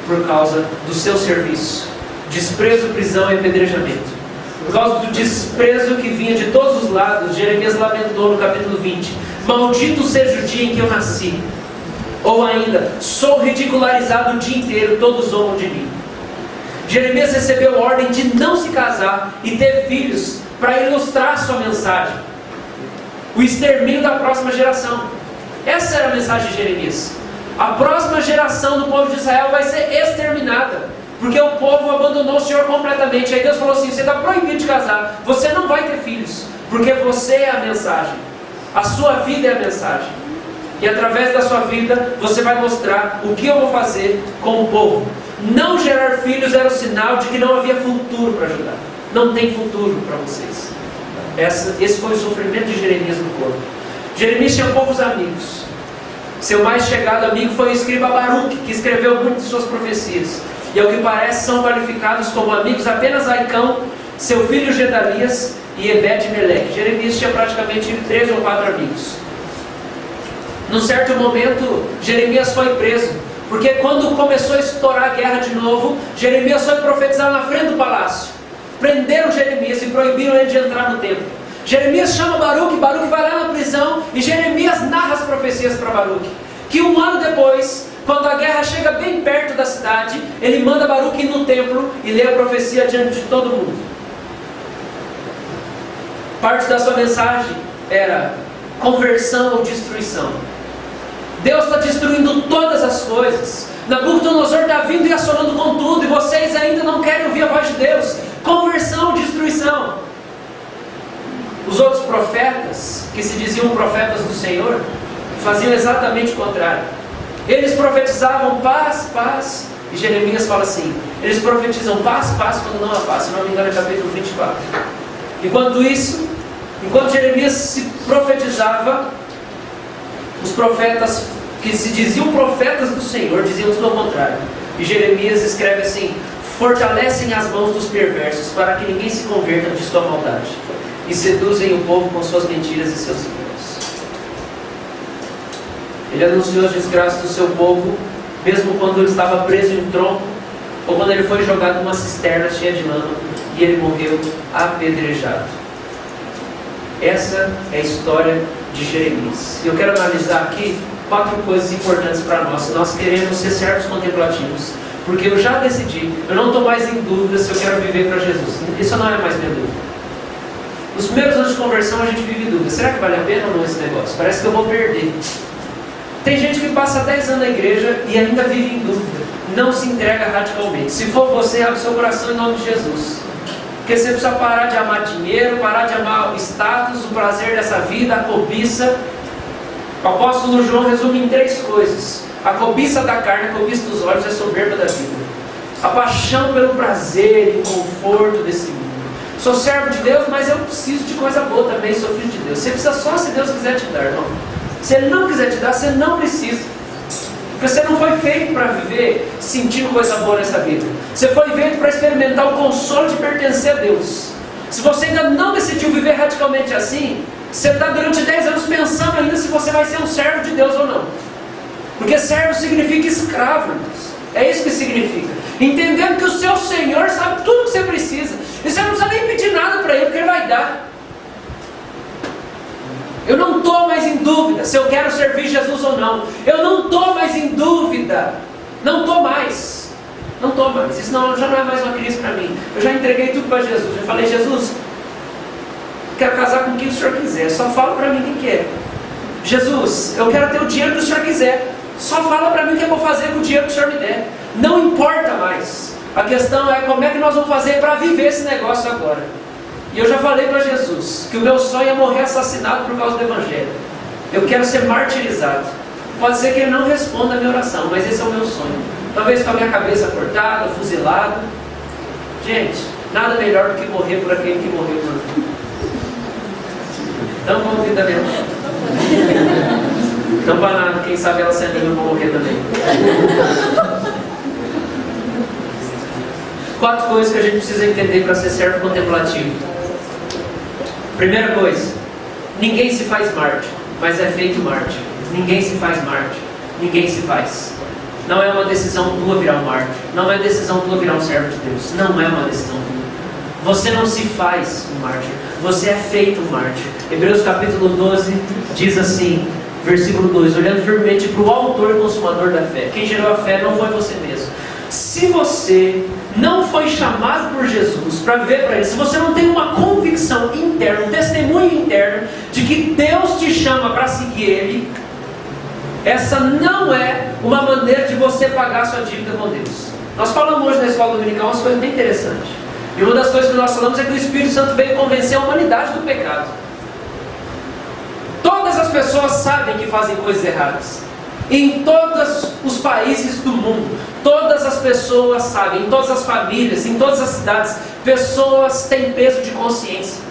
por causa do seu serviço. Desprezo, prisão e apedrejamento. Por causa do desprezo que vinha de todos os lados, Jeremias lamentou no capítulo 20: maldito seja o dia em que eu nasci. Ou ainda: sou ridicularizado o dia inteiro, todos zombam de mim. Jeremias recebeu a ordem de não se casar e ter filhos para ilustrar a sua mensagem. O extermínio da próxima geração. Essa era a mensagem de Jeremias. A próxima geração do povo de Israel vai ser exterminada, porque o povo abandonou o Senhor completamente. Aí Deus falou assim: você está proibido de casar, você não vai ter filhos, porque você é a mensagem. A sua vida é a mensagem. E através da sua vida, você vai mostrar o que eu vou fazer com o povo. Não gerar filhos era o sinal de que não havia futuro para Judá. Não tem futuro para vocês. Esse foi o sofrimento de Jeremias no corpo. Jeremias tinha poucos amigos. Seu mais chegado amigo foi o escriba Baruque, que escreveu muitas de suas profecias. E ao que parece são qualificados como amigos apenas Aicão, seu filho Gedalias e Ebed-Meleque. Jeremias tinha praticamente 3 ou 4 amigos. Num certo momento, Jeremias foi preso, porque quando começou a estourar a guerra de novo, Jeremias foi profetizar na frente do palácio. Prenderam Jeremias e proibiram ele de entrar no templo. Jeremias chama Baruque vai lá na prisão e Jeremias narra as profecias para Baruque. Que 1 ano depois, quando a guerra chega bem perto da cidade, ele manda Baruque ir no templo e ler a profecia diante de todo mundo. Parte da sua mensagem era conversão ou destruição. Deus está destruindo todas as coisas. Nabucodonosor está vindo e assolando com tudo, e vocês ainda não querem ouvir a voz de Deus. Conversão ou destruição. Os outros profetas, que se diziam profetas do Senhor, faziam exatamente o contrário. Eles profetizavam paz, paz. E Jeremias fala assim: eles profetizam paz, paz, quando não há paz. Se não me engano é capítulo 24. Enquanto Jeremias se profetizava, os profetas que se diziam profetas do Senhor diziam tudo ao contrário. E Jeremias escreve assim: fortalecem as mãos dos perversos, para que ninguém se converta de sua maldade, e seduzem o povo com suas mentiras e seus enganos. Ele anunciou as desgraças do seu povo, mesmo quando ele estava preso em tronco, ou quando ele foi jogado numa cisterna cheia de lama, e ele morreu apedrejado. Essa é a história de Jeremias. E eu quero analisar aqui 4 coisas importantes para nós. Nós queremos ser servos contemplativos, porque eu já decidi, eu não estou mais em dúvida se eu quero viver para Jesus. Isso não é mais minha dúvida. Nos primeiros anos de conversão a gente vive dúvida: será que vale a pena ou não esse negócio? Parece que eu vou perder. Tem gente que passa 10 anos na igreja e ainda vive em dúvida, não se entrega radicalmente. Se for você, abre seu coração em nome de Jesus, porque você precisa parar de amar dinheiro, parar de amar o status, o prazer dessa vida, a cobiça. O apóstolo João resume em 3 coisas: a cobiça da carne, a cobiça dos olhos e a soberba da vida. A paixão pelo prazer e conforto desse mundo. Sou servo de Deus, mas eu preciso de coisa boa também, sou filho de Deus. Você precisa só se Deus quiser te dar, irmão. Se Ele não quiser te dar, você não precisa. Porque você não foi feito para viver sentindo coisa boa nessa vida. Você foi feito para experimentar o consolo de pertencer a Deus. Se você ainda não decidiu viver radicalmente assim, você está durante 10 anos pensando ainda se você vai ser um servo de Deus ou não. Porque servo significa escravo, irmãos. É isso que significa. Entendendo que o seu Senhor sabe tudo o que você precisa. E você não precisa nem pedir nada para Ele, porque Ele vai dar. Eu não estou mais em dúvida se eu quero servir Jesus ou não. Eu não estou mais em dúvida. Não estou mais. Não estou mais. Isso não, já não é mais uma crise para mim. Eu já entreguei tudo para Jesus. Já falei, Jesus, quero casar com quem o Senhor quiser. Só fala para mim quem quer. Jesus, eu quero ter o dinheiro que o Senhor quiser. Só fala para mim o que eu vou fazer com o dinheiro que o Senhor me der. Não importa mais. A questão é como é que nós vamos fazer para viver esse negócio agora. E eu já falei para Jesus que o meu sonho é morrer assassinado por causa do Evangelho. Eu quero ser martirizado. Pode ser que Ele não responda a minha oração, mas esse é o meu sonho. Talvez com a minha cabeça cortada, fuzilado. Gente, nada melhor do que morrer por aquele que morreu por mim. Então vamos vida mesmo. Então para nada, quem sabe ela senta eu vou morrer também. 4 coisas que a gente precisa entender para ser servo contemplativo. Primeira coisa, ninguém se faz mártir, mas é feito mártir. Ninguém se faz mártir, ninguém se faz. Não é uma decisão tua virar um mártir, não é decisão tua virar um servo de Deus, não é uma decisão tua. Você não se faz um mártir, você é feito um mártir. Hebreus capítulo 12 diz assim, versículo 2, olhando firmemente para o autor e consumador da fé. Quem gerou a fé não foi você mesmo. Se você não foi chamado por Jesus para viver para Ele, se você não tem uma convicção interna, um testemunho interno de que Deus te chama para seguir Ele, essa não é uma maneira de você pagar a sua dívida com Deus. Nós falamos hoje na escola dominical umas coisas bem interessantes. E uma das coisas que nós falamos é que o Espírito Santo veio convencer a humanidade do pecado. Todas as pessoas sabem que fazem coisas erradas. Em todos os países do mundo, todas as pessoas sabem, em todas as famílias, em todas as cidades, pessoas têm peso de consciência.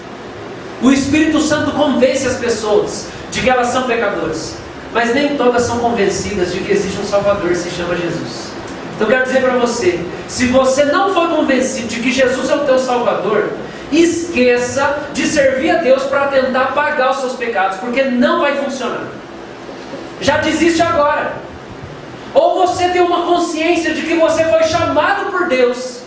O Espírito Santo convence as pessoas de que elas são pecadoras, mas nem todas são convencidas de que existe um Salvador que se chama Jesus. Então eu quero dizer para você, se você não for convencido de que Jesus é o teu Salvador, esqueça de servir a Deus para tentar pagar os seus pecados, porque não vai funcionar. Já desiste agora. Ou você tem uma consciência de que você foi chamado por Deus,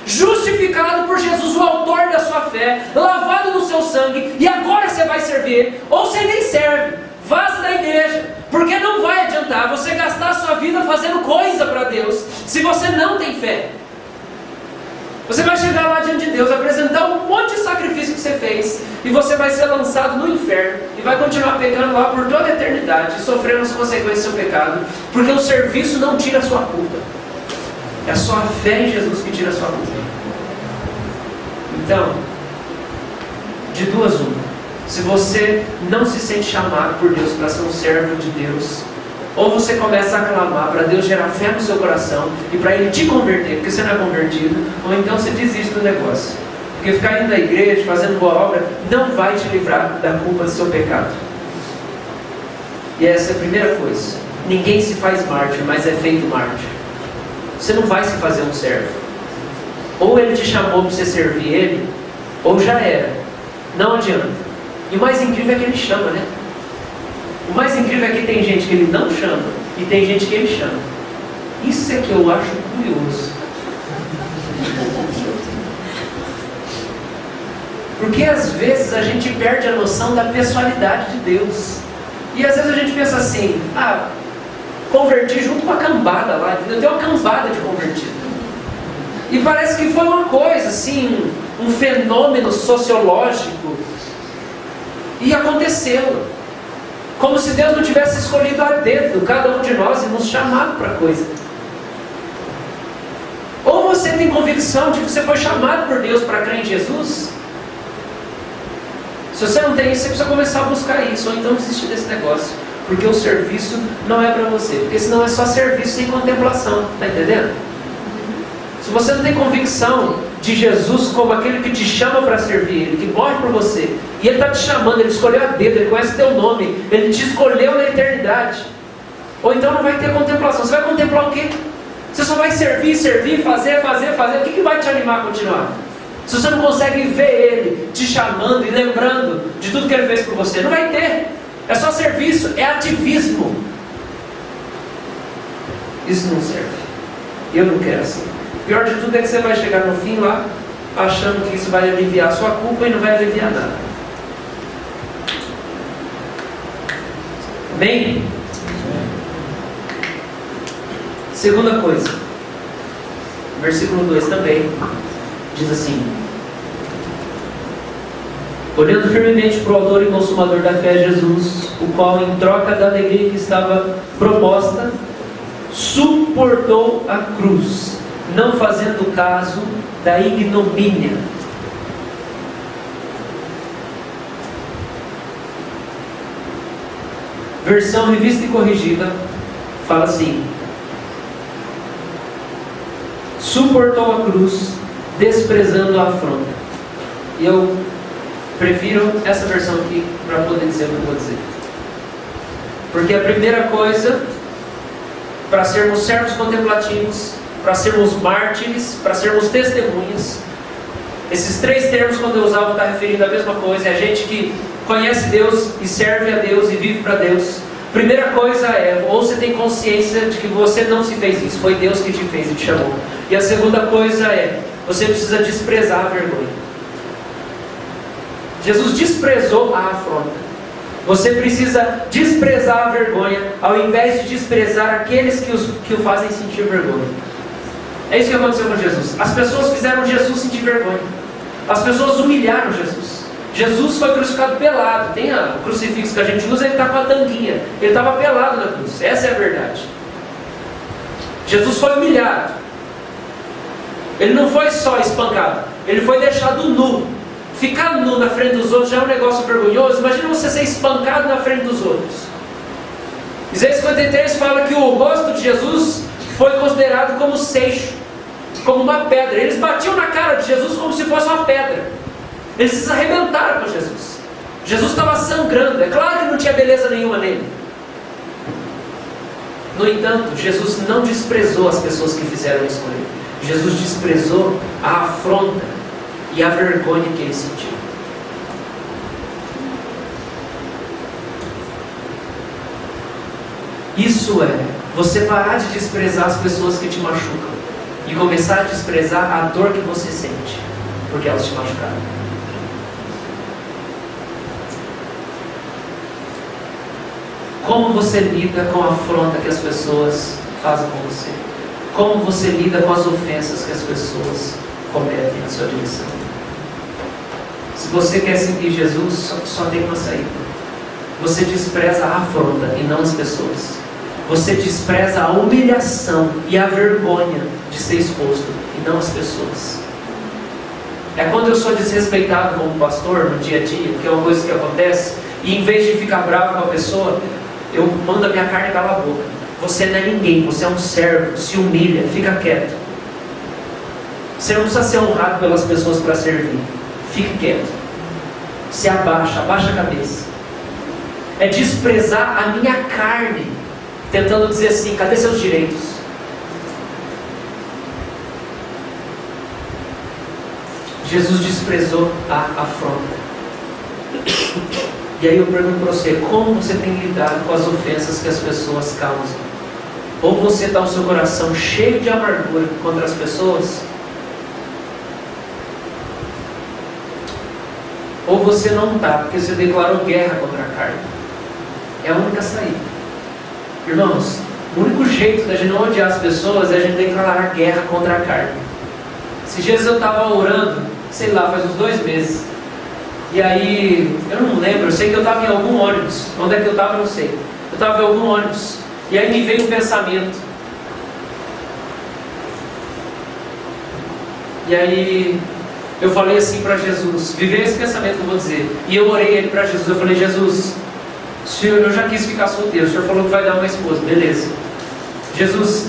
justificado por Jesus, o autor da sua fé, lavado no seu sangue, e agora você vai servir Ele. Ou você nem serve, vaza da igreja, porque não vai adiantar você gastar a sua vida fazendo coisa para Deus, se você não tem fé. Você vai chegar lá diante de Deus, apresentar um monte de sacrifício que você fez, e você vai ser lançado no inferno, e vai continuar pecando lá por toda a eternidade, sofrendo as consequências do seu pecado, porque o serviço não tira a sua culpa. É a sua fé em Jesus que tira a sua culpa. Então, de duas uma. Se você não se sente chamado por Deus para ser um servo de Deus, ou você começa a clamar para Deus gerar fé no seu coração e para Ele te converter, porque você não é convertido, ou então você desiste do negócio. Porque ficar indo na igreja, fazendo boa obra, não vai te livrar da culpa do seu pecado. E essa é a primeira coisa. Ninguém se faz mártir, mas é feito mártir. Você não vai se fazer um servo. Ou Ele te chamou para você servir Ele, ou já era. Não adianta. E o mais incrível é que Ele chama, né? O mais incrível é que tem gente que Ele não chama e tem gente que Ele chama. Isso é que eu acho curioso. Porque às vezes a gente perde a noção da pessoalidade de Deus. E às vezes a gente pensa assim, converti junto com a cambada lá, eu tenho uma cambada de convertido. E parece que foi uma coisa assim, um fenômeno sociológico. E aconteceu. Como se Deus não tivesse escolhido a dedo cada um de nós e nos chamado para a coisa. Ou você tem convicção de que você foi chamado por Deus para crer em Jesus? Se você não tem isso, você precisa começar a buscar isso, ou então desistir desse negócio. Porque o serviço não é para você. Porque senão é só serviço sem contemplação. Está entendendo? Se você não tem convicção de Jesus como aquele que te chama para servir Ele, que morre por você, e Ele está te chamando, Ele escolheu a dedo, Ele conhece teu nome, Ele te escolheu na eternidade. Ou então não vai ter contemplação. Você vai contemplar o quê? Você só vai servir, fazer. O que vai te animar a continuar? Se você não consegue ver Ele te chamando e lembrando de tudo que Ele fez por você, não vai ter. É só serviço, é ativismo. Isso não serve. Eu não quero assim. Pior de tudo é que você vai chegar no fim lá, achando que isso vai aliviar a sua culpa e não vai aliviar nada. Amém? Segunda coisa, versículo 2 também, diz assim: olhando firmemente para o autor e consumador da fé, Jesus, o qual, em troca da alegria que estava proposta, suportou a cruz, não fazendo caso da ignomínia. Versão revista e corrigida fala assim: suportou a cruz, desprezando a afronta. E eu prefiro essa versão aqui para poder dizer o que eu vou dizer. Porque a primeira coisa, para sermos servos contemplativos, para sermos mártires, para sermos testemunhas, esses três termos, quando eu usava, está referindo a mesma coisa. É gente que conhece Deus e serve a Deus e vive para Deus. Primeira coisa é, ou você tem consciência de que você não se fez isso, foi Deus que te fez e te chamou. E a segunda coisa é, você precisa desprezar a vergonha. Jesus desprezou a afronta. Você precisa desprezar a vergonha, ao invés de desprezar aqueles que o fazem sentir vergonha. É isso que aconteceu com Jesus. As pessoas fizeram Jesus sentir vergonha. As pessoas humilharam Jesus. Jesus foi crucificado pelado. Tem o crucifixo que a gente usa, ele está com a tanguinha. Ele estava pelado na cruz. Essa é a verdade. Jesus foi humilhado. Ele não foi só espancado. Ele foi deixado nu. Ficar nu na frente dos outros já é um negócio vergonhoso. Imagina você ser espancado na frente dos outros. Isaías 53 fala que o rosto de Jesus foi considerado como seixo, como uma pedra. Eles batiam na cara de Jesus como se fosse uma pedra. Eles se arrebentaram com Jesus. Jesus estava sangrando. É claro que não tinha beleza nenhuma nele. No entanto, Jesus não desprezou as pessoas que fizeram isso com ele. Jesus desprezou a afronta e a vergonha que ele sentiu. Isso é você parar de desprezar as pessoas que te machucam e começar a desprezar a dor que você sente porque elas te machucaram. Como você lida com a afronta que as pessoas fazem com você? Como você lida com as ofensas que as pessoas cometem na sua direção? Se você quer seguir Jesus, só tem uma saída. Você despreza a afronta e não as pessoas. Você despreza a humilhação e a vergonha de ser exposto e não as pessoas. É quando eu sou desrespeitado como pastor no dia a dia, que é uma coisa que acontece, e em vez de ficar bravo com a pessoa, eu mando a minha carne calar a boca. Você não é ninguém, você é um servo, se humilha, fica quieto. Você não precisa ser honrado pelas pessoas para servir. Fique quieto. Se abaixa a cabeça. É desprezar a minha carne, tentando dizer assim: cadê seus direitos? Jesus desprezou a afronta. E aí eu pergunto para você: como você tem lidado com as ofensas que as pessoas causam? Ou você está o seu coração cheio de amargura contra as pessoas, ou você não está, porque você declarou guerra contra a carne. É a única saída. Irmãos, o único jeito da gente não odiar as pessoas é a gente declarar guerra contra a carne. Esses dias eu estava orando, sei lá, faz uns 2 meses. E aí, eu não lembro, eu sei que eu estava em algum ônibus. Onde é que eu estava, não sei. Eu estava em algum ônibus. E aí me veio um pensamento. E aí eu falei assim para Jesus, viver esse pensamento que eu vou dizer. E eu orei ele para Jesus. Eu falei: Jesus, Senhor, eu já quis ficar solteiro. O Senhor falou que vai dar uma esposa. Beleza. Jesus,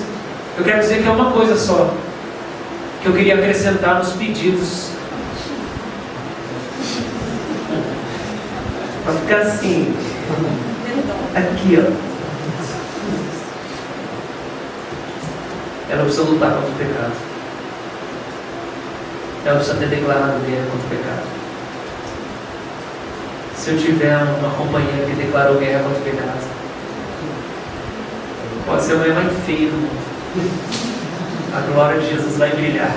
eu quero dizer que é uma coisa só que eu queria acrescentar nos pedidos. Vai ficar assim. Aqui, ó. ela precisa lutar contra o pecado. Ela precisa ter declarado guerra contra o pecado. Se eu tiver uma companheira que declarou guerra contra o pecado, pode ser a mulher mais feia do mundo, a glória de Jesus vai brilhar.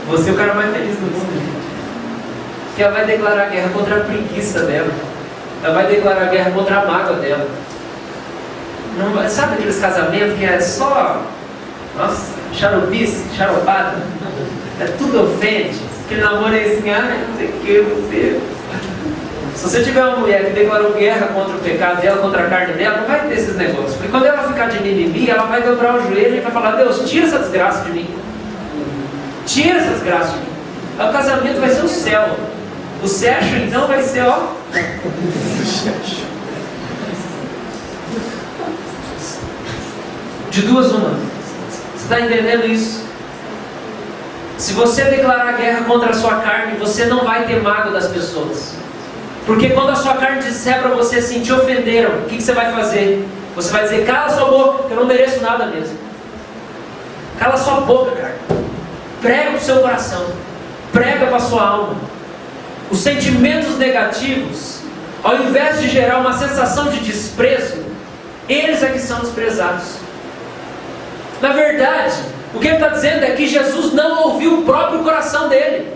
Você é o cara mais feliz do mundo. Que ela vai declarar guerra contra a preguiça dela. Ela vai declarar guerra contra a mágoa dela. Não, sabe aqueles casamentos que é só, nossa, xaropice, xaropada? É tudo ofende. Aquele namoro é assim, não sei o que, você. Se você tiver uma mulher que declarou guerra contra o pecado dela, contra a carne dela, não vai ter esses negócios. Porque quando ela ficar de mimimi, ela vai dobrar o joelho e vai falar: Deus, tira essa desgraça de mim. Tira essa desgraça de mim. O casamento vai ser o céu. O sexo então vai ser, ó. De duas uma. Você está entendendo isso? Se você declarar guerra contra a sua carne, você não vai ter mágoa das pessoas. Porque quando a sua carne disser para você assim, te ofenderam, o que você vai fazer? Você vai dizer: cala sua boca, que eu não mereço nada mesmo. Cala sua boca, cara. Prega para o seu coração. Prega para a sua alma. Os sentimentos negativos, ao invés de gerar uma sensação de desprezo, eles é que são desprezados. Na verdade, o que ele está dizendo é que Jesus não ouviu o próprio coração dele.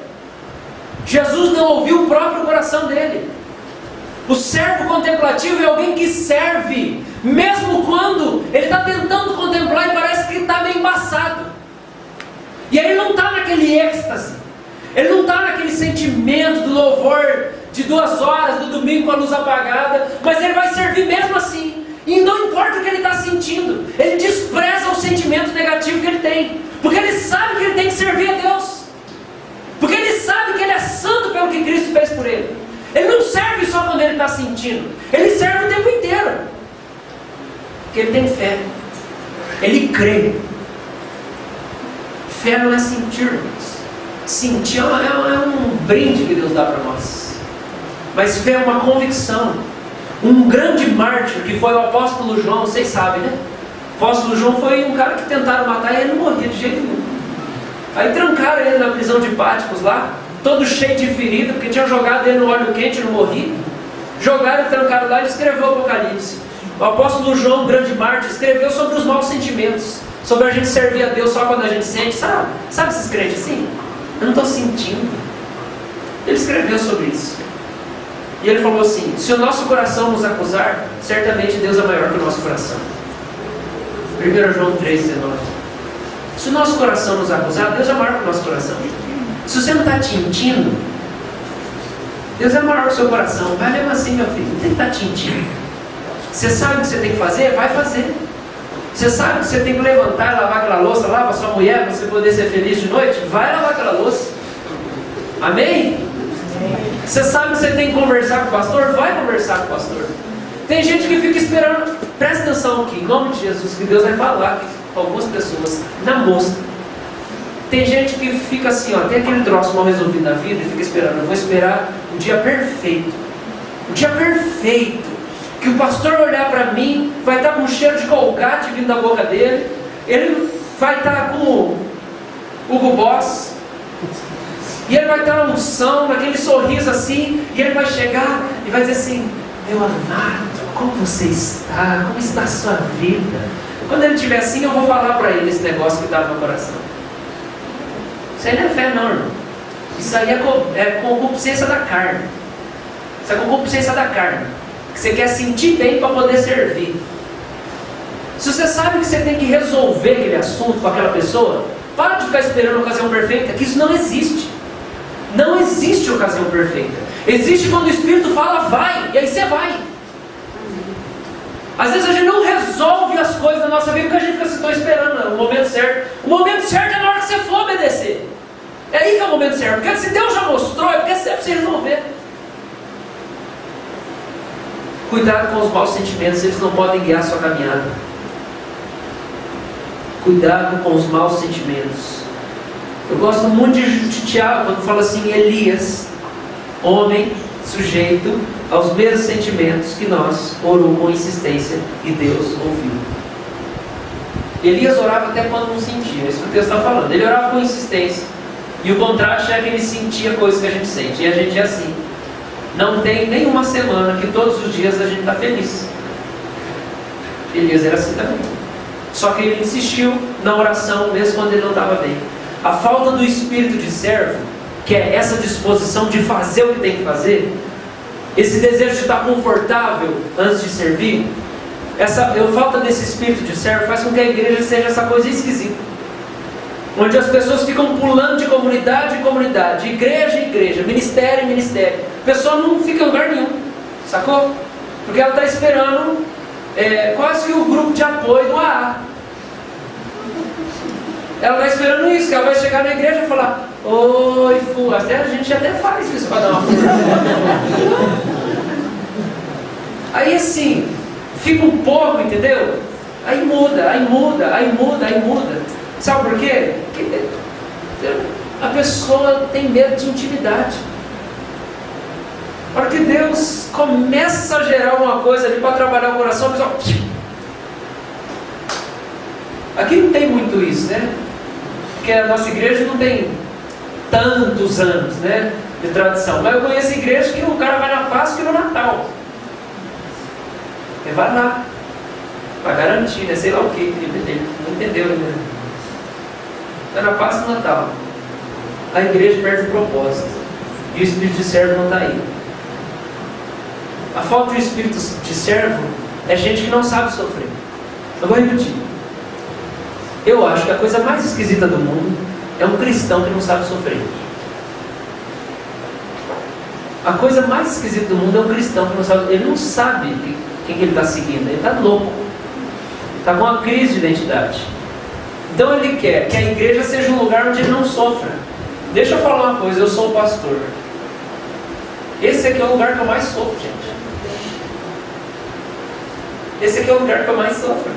Jesus não ouviu o próprio coração dele. O servo contemplativo é alguém que serve, mesmo quando ele está tentando contemplar e parece que está meio embaçado. E aí ele não está naquele êxtase. Ele não está naquele sentimento do louvor de 2 horas do domingo com a luz apagada, mas ele vai servir mesmo assim. E não importa o que ele está sentindo, ele despreza o sentimento negativo que ele tem, porque ele sabe que ele tem que servir a Deus, porque ele sabe que ele é santo pelo que Cristo fez por ele. Ele não serve só quando ele está sentindo, ele serve o tempo inteiro, porque ele tem fé, ele crê. Fé não é sentir. Sentir é um brinde que Deus dá para nós. Mas fé é uma convicção. Um grande mártir que foi o apóstolo João, vocês sabem, né? O apóstolo João foi um cara que tentaram matar e ele não morria de jeito nenhum. Aí trancaram ele na prisão de Pátimos lá, todo cheio de ferida, porque tinham jogado ele no óleo quente e não morria. Jogaram e trancaram lá e ele escreveu o Apocalipse. O apóstolo João, um grande mártir, escreveu sobre os maus sentimentos, sobre a gente servir a Deus só quando a gente sente. Sabe esses crentes assim? Eu não estou sentindo. Ele escreveu sobre isso. E ele falou assim: se o nosso coração nos acusar, certamente Deus é maior que o nosso coração. 1 João 3,19. Se o nosso coração nos acusar, Deus é maior que o nosso coração. Se você não está tintindo, Deus é maior que o seu coração. Vai mesmo assim, meu filho, não tem que estar tintindo. Você sabe o que você tem que fazer? Vai fazer. Você sabe que você tem que levantar e lavar aquela louça lá para sua mulher, para você poder ser feliz de noite? Vai lavar aquela louça. Amém? Você sabe que você tem que conversar com o pastor? Vai conversar com o pastor. Tem gente que fica esperando. Presta atenção aqui, em nome de Jesus, que Deus vai falar com algumas pessoas na mosca. Tem gente que fica assim, ó, tem aquele troço mal resolvido na vida e fica esperando. Eu vou esperar o dia perfeito. O dia perfeito. Que o pastor olhar para mim, vai estar com um cheiro de colgate vindo da boca dele, ele vai estar com o Hugo Boss, e ele vai estar na unção, naquele sorriso assim, e ele vai chegar e vai dizer assim: meu amado, como você está? Como está a sua vida? Quando ele estiver assim, eu vou falar para ele esse negócio que está no meu coração. Isso aí não é fé não, irmão. Isso aí é concupiscência da carne. Isso é concupiscência da carne. Você quer sentir bem para poder servir. Se você sabe que você tem que resolver aquele assunto com aquela pessoa, para de ficar esperando a ocasião perfeita, que isso não existe. Não existe ocasião perfeita. Existe quando o Espírito fala, vai, e aí você vai. Às vezes a gente não resolve as coisas na nossa vida porque a gente fica assim, estou esperando o momento certo. O momento certo é na hora que você for obedecer. É aí que é o momento certo. Porque se Deus já mostrou, é porque é sempre para você resolver. Cuidado com os maus sentimentos, eles não podem guiar a sua caminhada. Cuidado com os maus sentimentos. Eu gosto muito de Tiago, quando fala assim: Elias, homem sujeito aos mesmos sentimentos que nós, orou com insistência e Deus ouviu. Elias orava até quando não sentia, é isso que o texto está falando. Ele orava com insistência. E o contraste é que ele sentia coisas que a gente sente. E a gente é assim. Não tem nenhuma semana que todos os dias a gente está feliz. Elias era assim também. Só que ele insistiu na oração mesmo quando ele não estava bem. A falta do espírito de servo, que é essa disposição de fazer o que tem que fazer, esse desejo de estar confortável antes de servir, a falta desse espírito de servo faz com que a igreja seja essa coisa esquisita, onde as pessoas ficam pulando de comunidade em comunidade, de igreja em igreja, ministério em ministério. A pessoa não fica em lugar nenhum, sacou? Porque ela está esperando quase que o grupo de apoio do AA. Ela está esperando isso, que ela vai chegar na igreja e falar: oi, até a gente até faz isso para dar uma Aí assim, fica um pouco, entendeu? Aí muda. Sabe por quê? Porque a pessoa tem medo de intimidade. A hora que Deus começa a gerar uma coisa ali para trabalhar o coração, a pessoa... Aqui não tem muito isso, né? Porque a nossa igreja não tem tantos anos, né, de tradição. Mas eu conheço igreja que o cara vai na Páscoa e no Natal. Ele vai lá para garantir, né? Sei lá o que. Ele não entendeu, né? Vai na Páscoa e no Natal. A igreja perde o propósito. E o espírito de servo não está aí. A falta de espírito de servo é gente que não sabe sofrer. Eu vou repetir. Eu acho que a coisa mais esquisita do mundo é um cristão que não sabe sofrer. A coisa mais esquisita do mundo é um cristão que não sabe. Ele não sabe quem que ele está seguindo. Ele está louco. Está com uma crise de identidade. Então ele quer que a igreja seja um lugar onde ele não sofra. Deixa eu falar uma coisa. Eu sou o pastor. Esse aqui é o lugar que eu mais sofro, gente. Esse aqui é o lugar que eu mais sofro.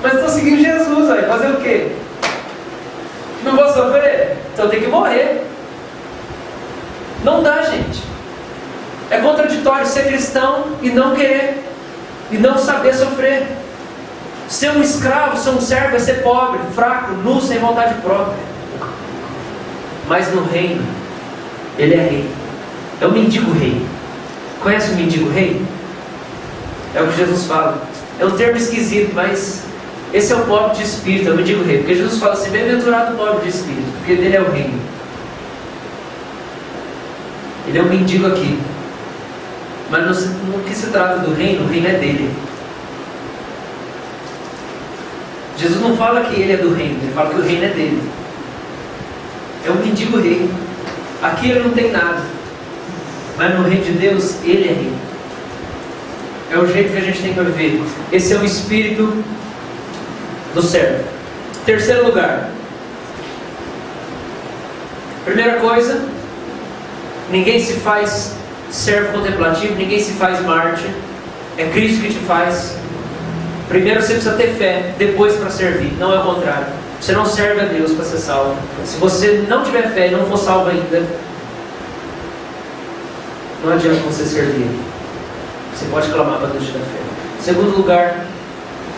Mas estou seguindo Jesus, vai fazer o quê? Não vou sofrer? Então eu tenho que morrer. Não dá, gente. É contraditório ser cristão e não querer, e não saber sofrer. Ser um escravo, ser um servo é ser pobre, fraco, nu, sem vontade própria. Mas no reino, ele é rei. É o mendigo rei. Conhece o mendigo rei? É o que Jesus fala. É um termo esquisito, mas esse é o pobre de espírito, é o mendigo rei. Porque Jesus fala assim: bem-aventurado o pobre de espírito, porque dele é o reino. Ele é um mendigo aqui. Mas no que se trata do reino, o reino é dele. Jesus não fala que ele é do reino, ele fala que o reino é dele. É um mendigo rei. Aqui ele não tem nada, mas no reino de Deus, ele é rei. É o jeito que a gente tem que viver. Esse é o espírito do servo. Terceiro lugar. Primeira coisa, ninguém se faz servo contemplativo, ninguém se faz mártir. É Cristo que te faz. Primeiro você precisa ter fé, depois para servir. Não é o contrário. Você não serve a Deus para ser salvo. Se você não tiver fé e não for salvo ainda, não adianta você servir. Você pode clamar para Deus te dar fé. Segundo lugar,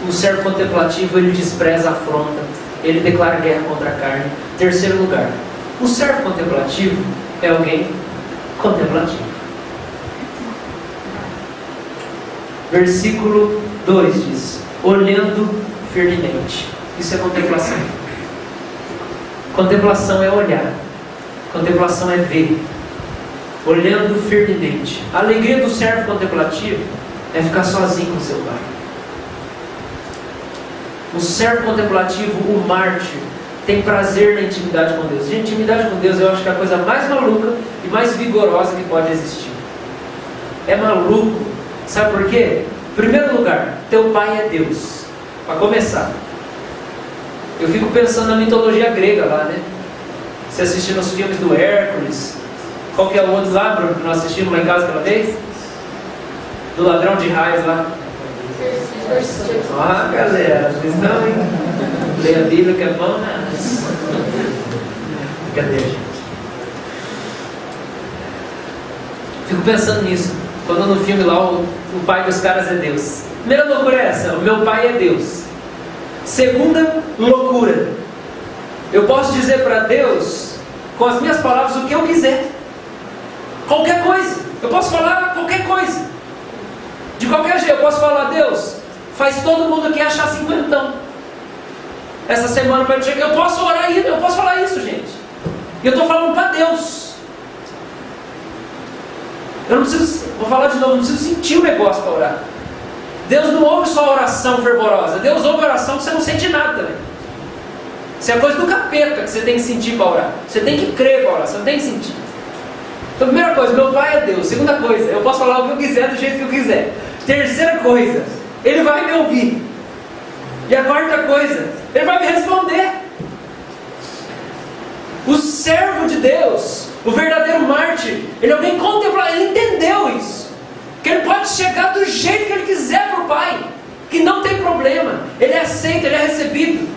o servo contemplativo, ele despreza a afronta. Ele declara guerra contra a carne. Terceiro lugar, o servo contemplativo é alguém contemplativo. Versículo 2 diz: olhando firmemente. Isso é contemplação. Contemplação é olhar. Contemplação é ver. Olhando firmemente. A alegria do servo contemplativo é ficar sozinho com seu pai. O servo contemplativo, o mártir, tem prazer na intimidade com Deus. Gente, intimidade com Deus eu acho que é a coisa mais maluca e mais vigorosa que pode existir. É maluco. Sabe por quê? Em primeiro lugar, teu pai é Deus. Para começar, eu fico pensando na mitologia grega lá, né? Você assistindo os filmes do Hércules. Qual que é o outro lá, Bruno, que nós assistimos lá em casa aquela vez? Do ladrão de raios lá. Ah, galera, vocês não, hein? Leia a Bíblia que é bom, né? Cadê, gente? Fico pensando nisso. Quando no filme lá o pai dos caras é Deus. Primeira loucura é essa: o meu pai é Deus. Segunda loucura. Eu posso dizer para Deus, com as minhas palavras, o que eu quiser. Qualquer coisa. Eu posso falar qualquer coisa. De qualquer jeito, eu posso falar: Deus, faz todo mundo aqui achar cinquentão. Essa semana para chegar, eu posso orar isso, eu posso falar isso, gente. E eu estou falando para Deus. Eu não preciso, vou falar de novo, não preciso sentir o negócio para orar. Deus não ouve só oração fervorosa. Deus ouve oração que você não sente nada também. Isso é coisa do capeta que você tem que sentir para orar. Você tem que crer para orar, você não tem que sentir. Então, primeira coisa, meu Pai é Deus. Segunda coisa, eu posso falar o que eu quiser do jeito que eu quiser. Terceira coisa, Ele vai me ouvir. E a quarta coisa, Ele vai me responder. O servo de Deus, o verdadeiro mártir, ele é alguém contemplado, ele entendeu isso. Que ele pode chegar do jeito que ele quiser para o Pai, que não tem problema. Ele é aceito, ele é recebido.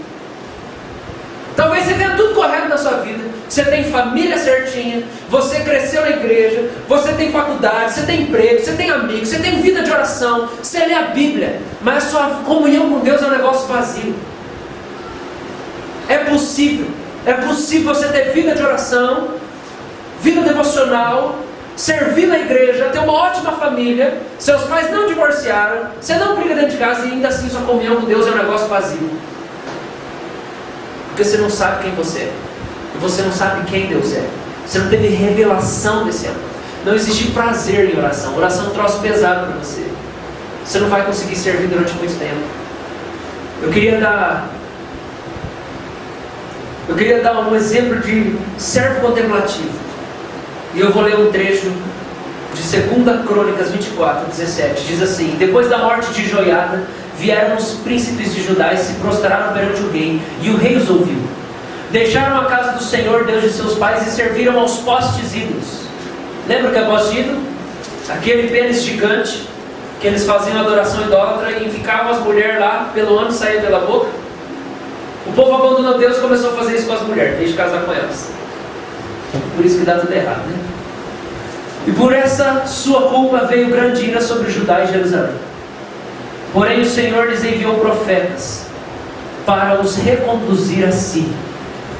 Talvez você tenha tudo correto na sua vida. Você tem família certinha, você cresceu na igreja, você tem faculdade, você tem emprego, você tem amigos, você tem vida de oração, você lê a Bíblia, mas a sua comunhão com Deus é um negócio vazio. É possível você ter vida de oração, vida devocional, servir na igreja, ter uma ótima família, seus pais não divorciaram, você não briga dentro de casa e ainda assim sua comunhão com Deus é um negócio vazio. Porque você não sabe quem você é. E você não sabe quem Deus é. Você não teve revelação desse amor. Não existe prazer em oração. Oração é um troço pesado para você. Você não vai conseguir servir durante muito tempo. Eu queria dar um exemplo de servo contemplativo. E eu vou ler um trecho de 2 Crônicas 24, 17. Diz assim: depois da morte de Joiada, vieram os príncipes de Judá e se prostraram perante o rei, e o rei os ouviu. Deixaram a casa do Senhor, Deus de seus pais, e serviram aos postes ídolos. Lembra o que é poste ídolo? Aquele pênis gigante, que eles faziam adoração idólatra, e ficavam as mulheres lá, pelo ano saía pela boca. O povo abandonou Deus e começou a fazer isso com as mulheres, desde casar com elas. Por isso que dá tudo errado, né? E por essa sua culpa veio grande ira sobre Judá e Jerusalém. Porém o Senhor lhes enviou profetas para os reconduzir a si.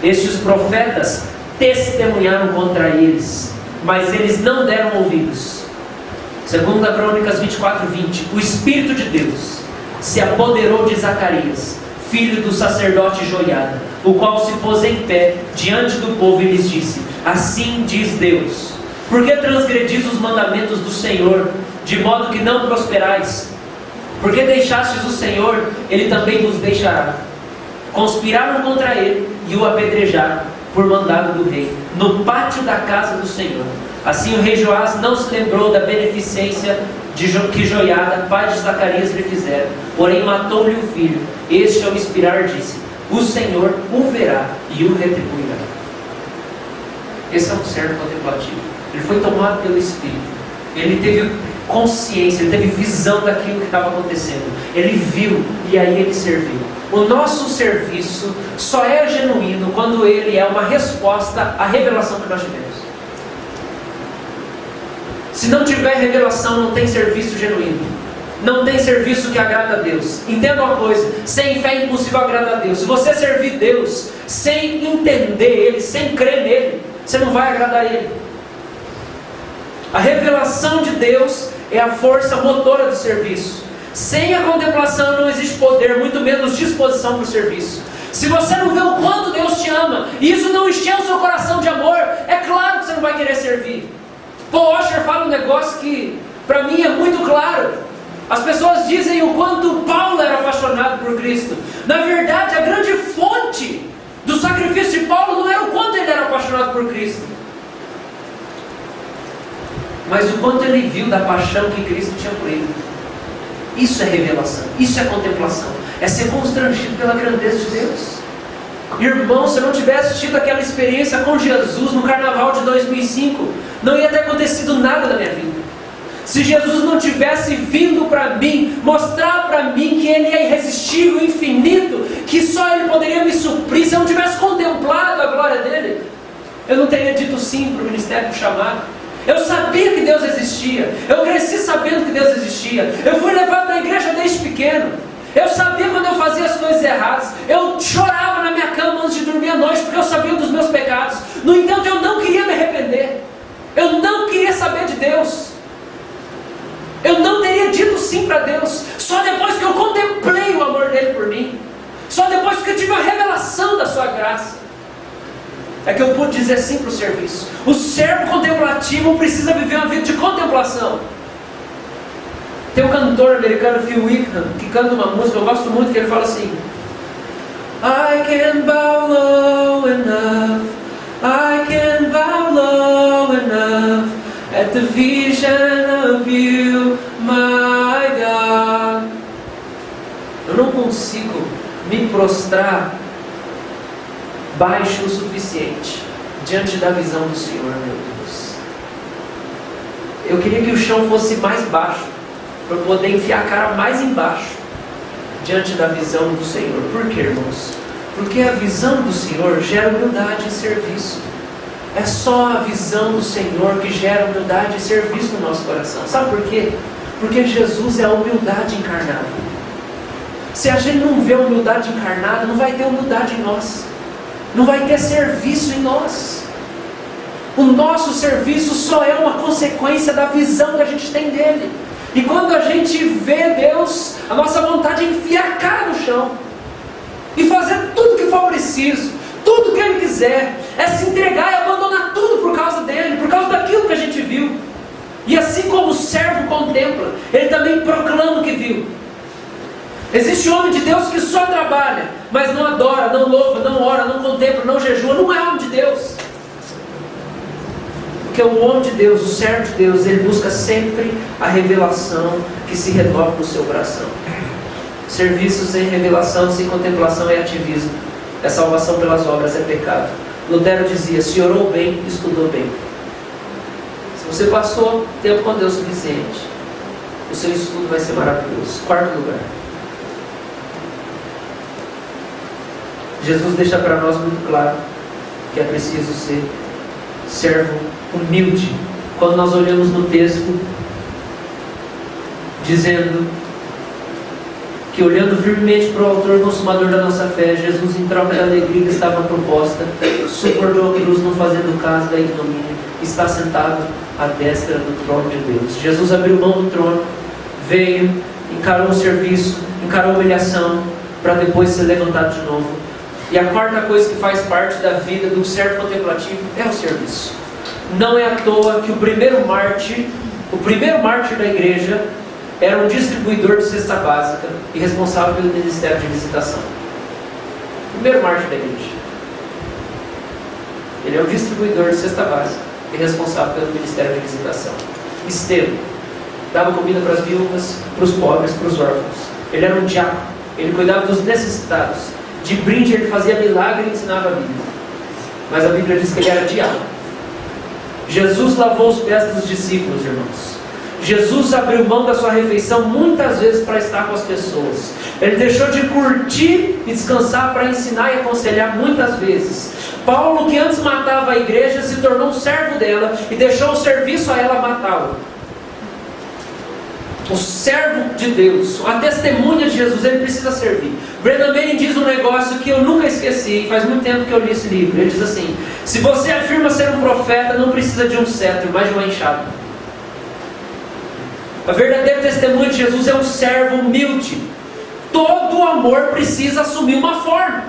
Estes profetas testemunharam contra eles, mas eles não deram ouvidos. 2 Crônicas 24, 20. O Espírito de Deus se apoderou de Zacarias, filho do sacerdote Joiada, o qual se pôs em pé diante do povo e lhes disse: assim diz Deus, por que transgredis os mandamentos do Senhor, de modo que não prosperais? Porque deixastes o Senhor, Ele também vos deixará. Conspiraram contra ele e o apedrejaram, por mandado do rei, no pátio da casa do Senhor. Assim o rei Joás não se lembrou da beneficência que Joiada, pai de Zacarias, lhe fizera, porém matou-lhe o filho. Este, ao expirar, disse: o Senhor o verá e o retribuirá. Esse é um servo contemplativo. Ele foi tomado pelo Espírito. Ele teve consciência, ele teve visão daquilo que estava acontecendo. Ele viu e aí ele serviu. O nosso serviço só é genuíno quando ele é uma resposta à revelação que nós tivemos. Se não tiver revelação, não tem serviço genuíno. Não tem serviço que agrada a Deus. Entenda uma coisa: sem fé é impossível agradar a Deus. Se você servir Deus sem entender Ele, sem crer nele, você não vai agradar Ele. A revelação de Deus é a força motora do serviço. Sem a contemplação não existe poder, muito menos disposição para o serviço. Se você não vê o quanto Deus te ama, e isso não encher o seu coração de amor, é claro que você não vai querer servir. Paul Washer fala um negócio que para mim é muito claro. As pessoas dizem o quanto Paulo era apaixonado por Cristo. Na verdade, a grande fonte do sacrifício de Paulo não era o quanto ele era apaixonado por Cristo, mas o quanto ele viu da paixão que Cristo tinha por ele. Isso é revelação, isso é contemplação, é ser constrangido pela grandeza de Deus. Irmão, se eu não tivesse tido aquela experiência com Jesus no carnaval de 2005, não ia ter acontecido nada na minha vida. Se Jesus não tivesse vindo para mim, mostrar para mim que Ele é irresistível, infinito, que só Ele poderia me suprir, se eu não tivesse contemplado a glória dEle, eu não teria dito sim para o ministério, para o chamado. Eu sabia que Deus existia, eu cresci sabendo que Deus existia, eu fui levado na igreja desde pequeno. Eu sabia quando eu fazia as coisas erradas. Eu chorava na minha cama antes de dormir à noite, porque eu sabia dos meus pecados. No entanto, eu não queria me arrepender. Eu não queria saber de Deus. Eu não teria dito sim para Deus. Só depois que eu contemplei o amor dele por mim. Só depois que eu tive a revelação da sua graça, é que eu pude dizer sim para o serviço. O servo contemplativo precisa viver uma vida de contemplação. Tem um cantor americano, Phil Wickham, que canta uma música, eu gosto muito, que ele fala assim: I can bow low enough, I can bow low enough at the vision of you, my God. Eu não consigo me prostrar baixo o suficiente diante da visão do Senhor, meu Deus. Eu queria que o chão fosse mais baixo, para eu poder enfiar a cara mais embaixo diante da visão do Senhor. Por quê, irmãos? Porque a visão do Senhor gera humildade e serviço. É só a visão do Senhor que gera humildade e serviço no nosso coração. Sabe por quê? Porque Jesus é a humildade encarnada. Se a gente não vê a humildade encarnada, não vai ter humildade em nós. Não vai ter serviço em nós. O nosso serviço só é uma consequência da visão que a gente tem dele. E quando a gente vê Deus, a nossa vontade é enfiar a cara no chão e fazer tudo que for preciso, tudo que Ele quiser, é se entregar e abandonar tudo por causa dele, por causa daquilo que a gente viu. E assim como o servo contempla, ele também proclama o que viu. Existe homem de Deus que só trabalha, mas não adora, não louva, não ora, não contempla, não jejua, não é homem de Deus. Porque o homem de Deus, o servo de Deus, ele busca sempre a revelação que se renova no seu coração. Serviço sem revelação, sem contemplação é ativismo. É salvação pelas obras, é pecado. Lutero dizia: se orou bem, estudou bem. Se você passou tempo com Deus suficiente, o seu estudo vai ser maravilhoso. Quarto lugar, Jesus deixa para nós muito claro que é preciso ser servo humilde. Quando nós olhamos no texto, dizendo que, olhando firmemente para o autor e consumador da nossa fé, Jesus, em troca da alegria que estava proposta, suportou a cruz, não fazendo caso da ignomínia, está sentado à destra do trono de Deus. Jesus abriu mão do trono, veio, encarou o serviço, encarou a humilhação, para depois ser levantado de novo. E a quarta coisa que faz parte da vida do servo contemplativo é o serviço. Não é à toa que o primeiro mártir da igreja era um distribuidor de cesta básica e responsável pelo ministério de visitação. O primeiro mártir da igreja. Ele é um distribuidor de cesta básica e responsável pelo ministério de visitação. Estevão dava comida para as viúvas, para os pobres, para os órfãos. Ele era um diácono, ele cuidava dos necessitados. De brinde ele fazia milagre e ensinava a Bíblia. Mas a Bíblia diz que ele era diácono. Jesus lavou os pés dos discípulos, irmãos. Jesus abriu mão da sua refeição muitas vezes para estar com as pessoas. Ele deixou de curtir e descansar para ensinar e aconselhar muitas vezes. Paulo, que antes matava a igreja, se tornou um servo dela e deixou o serviço a ela matá-lo. O servo de Deus, a testemunha de Jesus, ele precisa servir. Brennan Manning diz um negócio que eu nunca esqueci, faz muito tempo que eu li esse livro. Ele diz assim: se você afirma ser um profeta, não precisa de um cetro, mas de uma enxada. A verdadeira testemunha de Jesus é um servo humilde. Todo amor precisa assumir uma forma.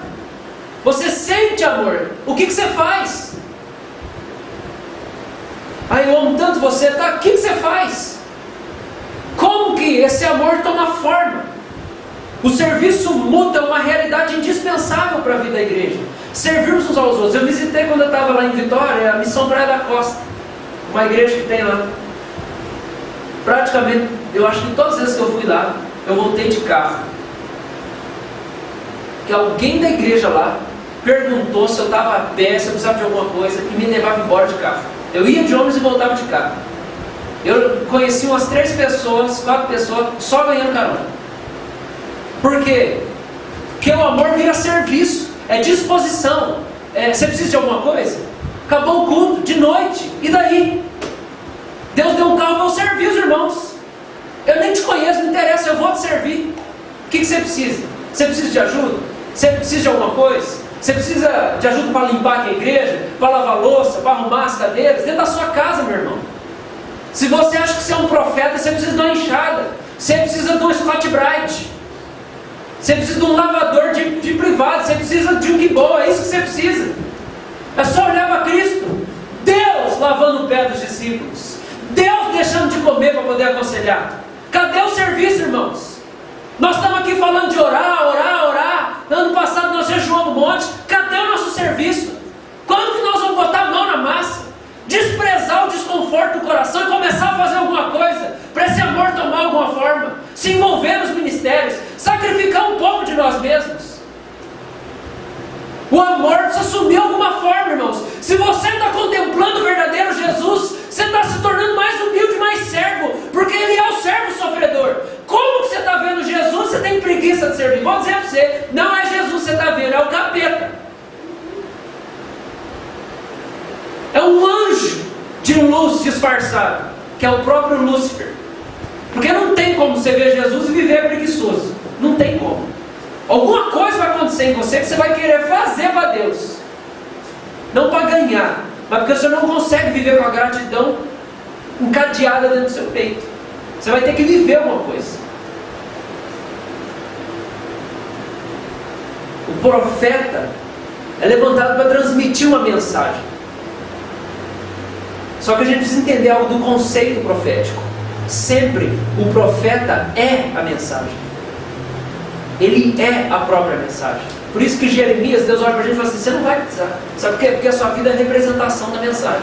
Você sente amor, o que você faz? Eu amo tanto você, tá? O que você faz? Como que esse amor toma forma? O serviço mútuo é uma realidade indispensável para a vida da igreja. Servirmos uns aos outros. Eu visitei, quando eu estava lá em Vitória, a Missão Praia da Costa, uma igreja que tem lá. Praticamente, eu acho que todas as vezes que eu fui lá, eu voltei de carro. Que alguém da igreja lá perguntou se eu estava a pé, se eu precisava de alguma coisa, e me levava embora de carro. Eu ia de ônibus e voltava de carro. Eu conheci umas 3 pessoas, 4 pessoas, só ganhando carona. Por quê? Porque o amor vira serviço, é disposição. Você precisa de alguma coisa? Acabou o culto, de noite, e daí? Deus deu um carro para eu servir os irmãos. Eu nem te conheço, não interessa, eu vou te servir. que você precisa? Você precisa de ajuda? Você precisa de alguma coisa? Você precisa de ajuda para limpar aqui a igreja? Para lavar a louça? Para arrumar as cadeiras? Dentro da sua casa, meu irmão. Se você acha que você é um profeta, você precisa de uma enxada. Você precisa de um Scott Bright. Você precisa de um lavador de privado. Você precisa de um guibol. É isso que você precisa. É só olhar para Cristo. Deus lavando o pé dos discípulos. Deus deixando de comer para poder aconselhar. Cadê o serviço, irmãos? Nós estamos aqui falando de orar, orar, orar. Ano passado nós jejuamos um monte. Cadê o nosso serviço? Quando que nós vamos botar a mão na massa? Desprezar o desconforto do coração e começar a fazer alguma coisa para esse amor tomar alguma forma, se envolver nos ministérios, sacrificar um pouco de nós mesmos. O amor precisa assumir alguma forma, irmãos. Se você está contemplando o verdadeiro Jesus, você está se tornando mais humilde, mais servo, porque Ele é o servo sofredor. Como que você está vendo Jesus? Você tem preguiça de servir. Vou dizer para você, não é Jesus que você está vendo, é o capeta. É um anjo de luz disfarçado, que é o próprio Lúcifer. Porque não tem como você ver Jesus e viver preguiçoso. Não tem como. Alguma coisa vai acontecer em você que você vai querer fazer para Deus. Não para ganhar, mas porque você não consegue viver com a gratidão encadeada dentro do seu peito. Você vai ter que viver alguma coisa. O profeta é levantado para transmitir uma mensagem. Só que a gente precisa entender algo do conceito profético. Sempre o profeta é a mensagem. Ele é a própria mensagem. Por isso que Jeremias, Deus olha para a gente e fala assim, você não vai precisar. Sabe por quê? Porque a sua vida é representação da mensagem.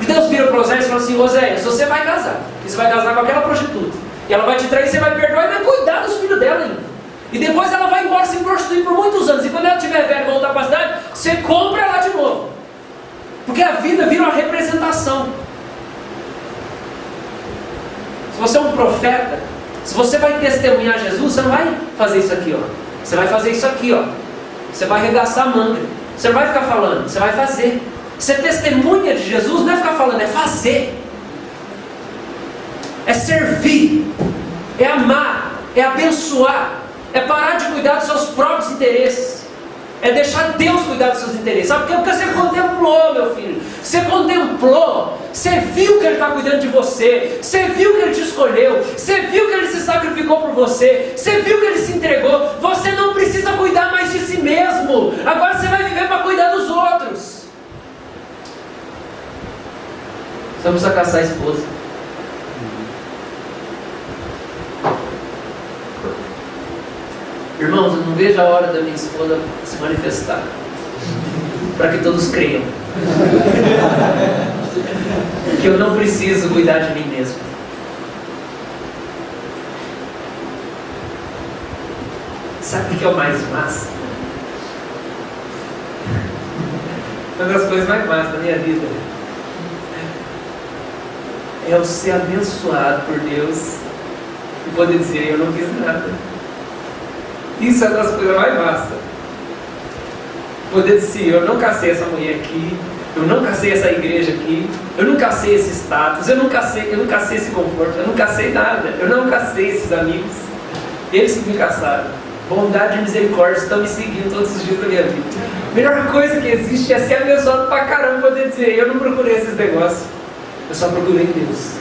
E Deus vira para Oséias e fala assim, Oséias, você vai casar. E você vai casar com aquela prostituta. E ela vai te trair, você vai perdoar e vai cuidar dos filhos dela ainda. E depois ela vai embora se prostituir por muitos anos. E quando ela estiver velha e voltar para a cidade, você compra ela de novo. Porque a vida vira uma representação. Se você é um profeta, se você vai testemunhar Jesus, você não vai fazer isso aqui, ó. Você vai fazer isso aqui, ó. Você vai arregaçar a manga. Você não vai ficar falando, você vai fazer. Você testemunha de Jesus, não é ficar falando, é fazer. É servir. É amar. É abençoar. É parar de cuidar dos seus próprios interesses. É deixar Deus cuidar dos seus interesses. Sabe por quê? Porque você contemplou, meu filho. Você contemplou. Você viu que Ele está cuidando de você. Você viu que Ele te escolheu. Você viu que Ele se sacrificou por você. Você viu que Ele se entregou. Você não precisa cuidar mais de si mesmo. Agora você vai viver para cuidar dos outros. Você não precisa caçar a esposa. Irmãos, eu não vejo a hora da minha esposa se manifestar, para que todos creiam que eu não preciso cuidar de mim mesmo. Sabe o que é o mais massa? Uma das coisas mais massas da minha vida é eu ser abençoado por Deus e poder dizer, eu não fiz nada. Isso é uma das coisas mais massas. Poder dizer, eu não cacei essa mulher aqui, eu não cacei essa igreja aqui, eu não cacei esse status, eu não cacei esse conforto, eu não cacei nada, eu não cacei esses amigos. Eles que me caçaram. Bondade e misericórdia estão me seguindo todos os dias da minha vida. A melhor coisa que existe é ser abençoado pra caramba, poder dizer, eu não procurei esses negócios, eu só procurei Deus.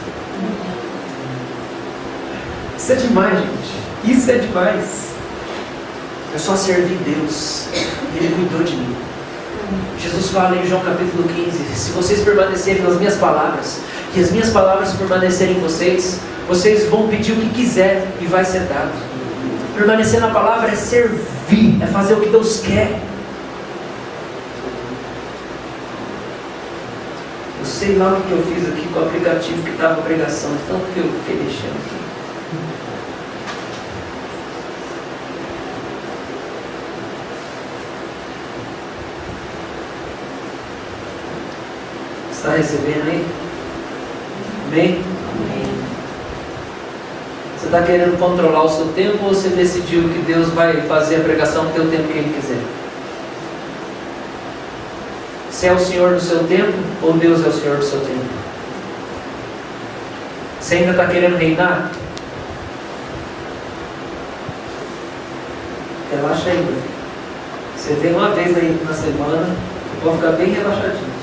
Isso é demais, gente. Isso é demais. Eu só servi Deus. Ele cuidou de mim. Jesus fala em João capítulo 15, se vocês permanecerem nas minhas palavras, e as minhas palavras permanecerem em vocês, vocês vão pedir o que quiser e vai ser dado. Permanecer na palavra é servir, é fazer o que Deus quer. Eu sei lá o que eu fiz aqui com o aplicativo que estava a pregação, tanto que eu fiquei deixando aqui. Está recebendo aí? Amém? Amém. Você está querendo controlar o seu tempo ou você decidiu que Deus vai fazer a pregação no teu tempo que Ele quiser? Você é o Senhor do seu tempo ou Deus é o Senhor do seu tempo? Você ainda está querendo reinar? Relaxa aí, meu filho. Você vem uma vez aí na semana, eu vou ficar bem relaxadinho.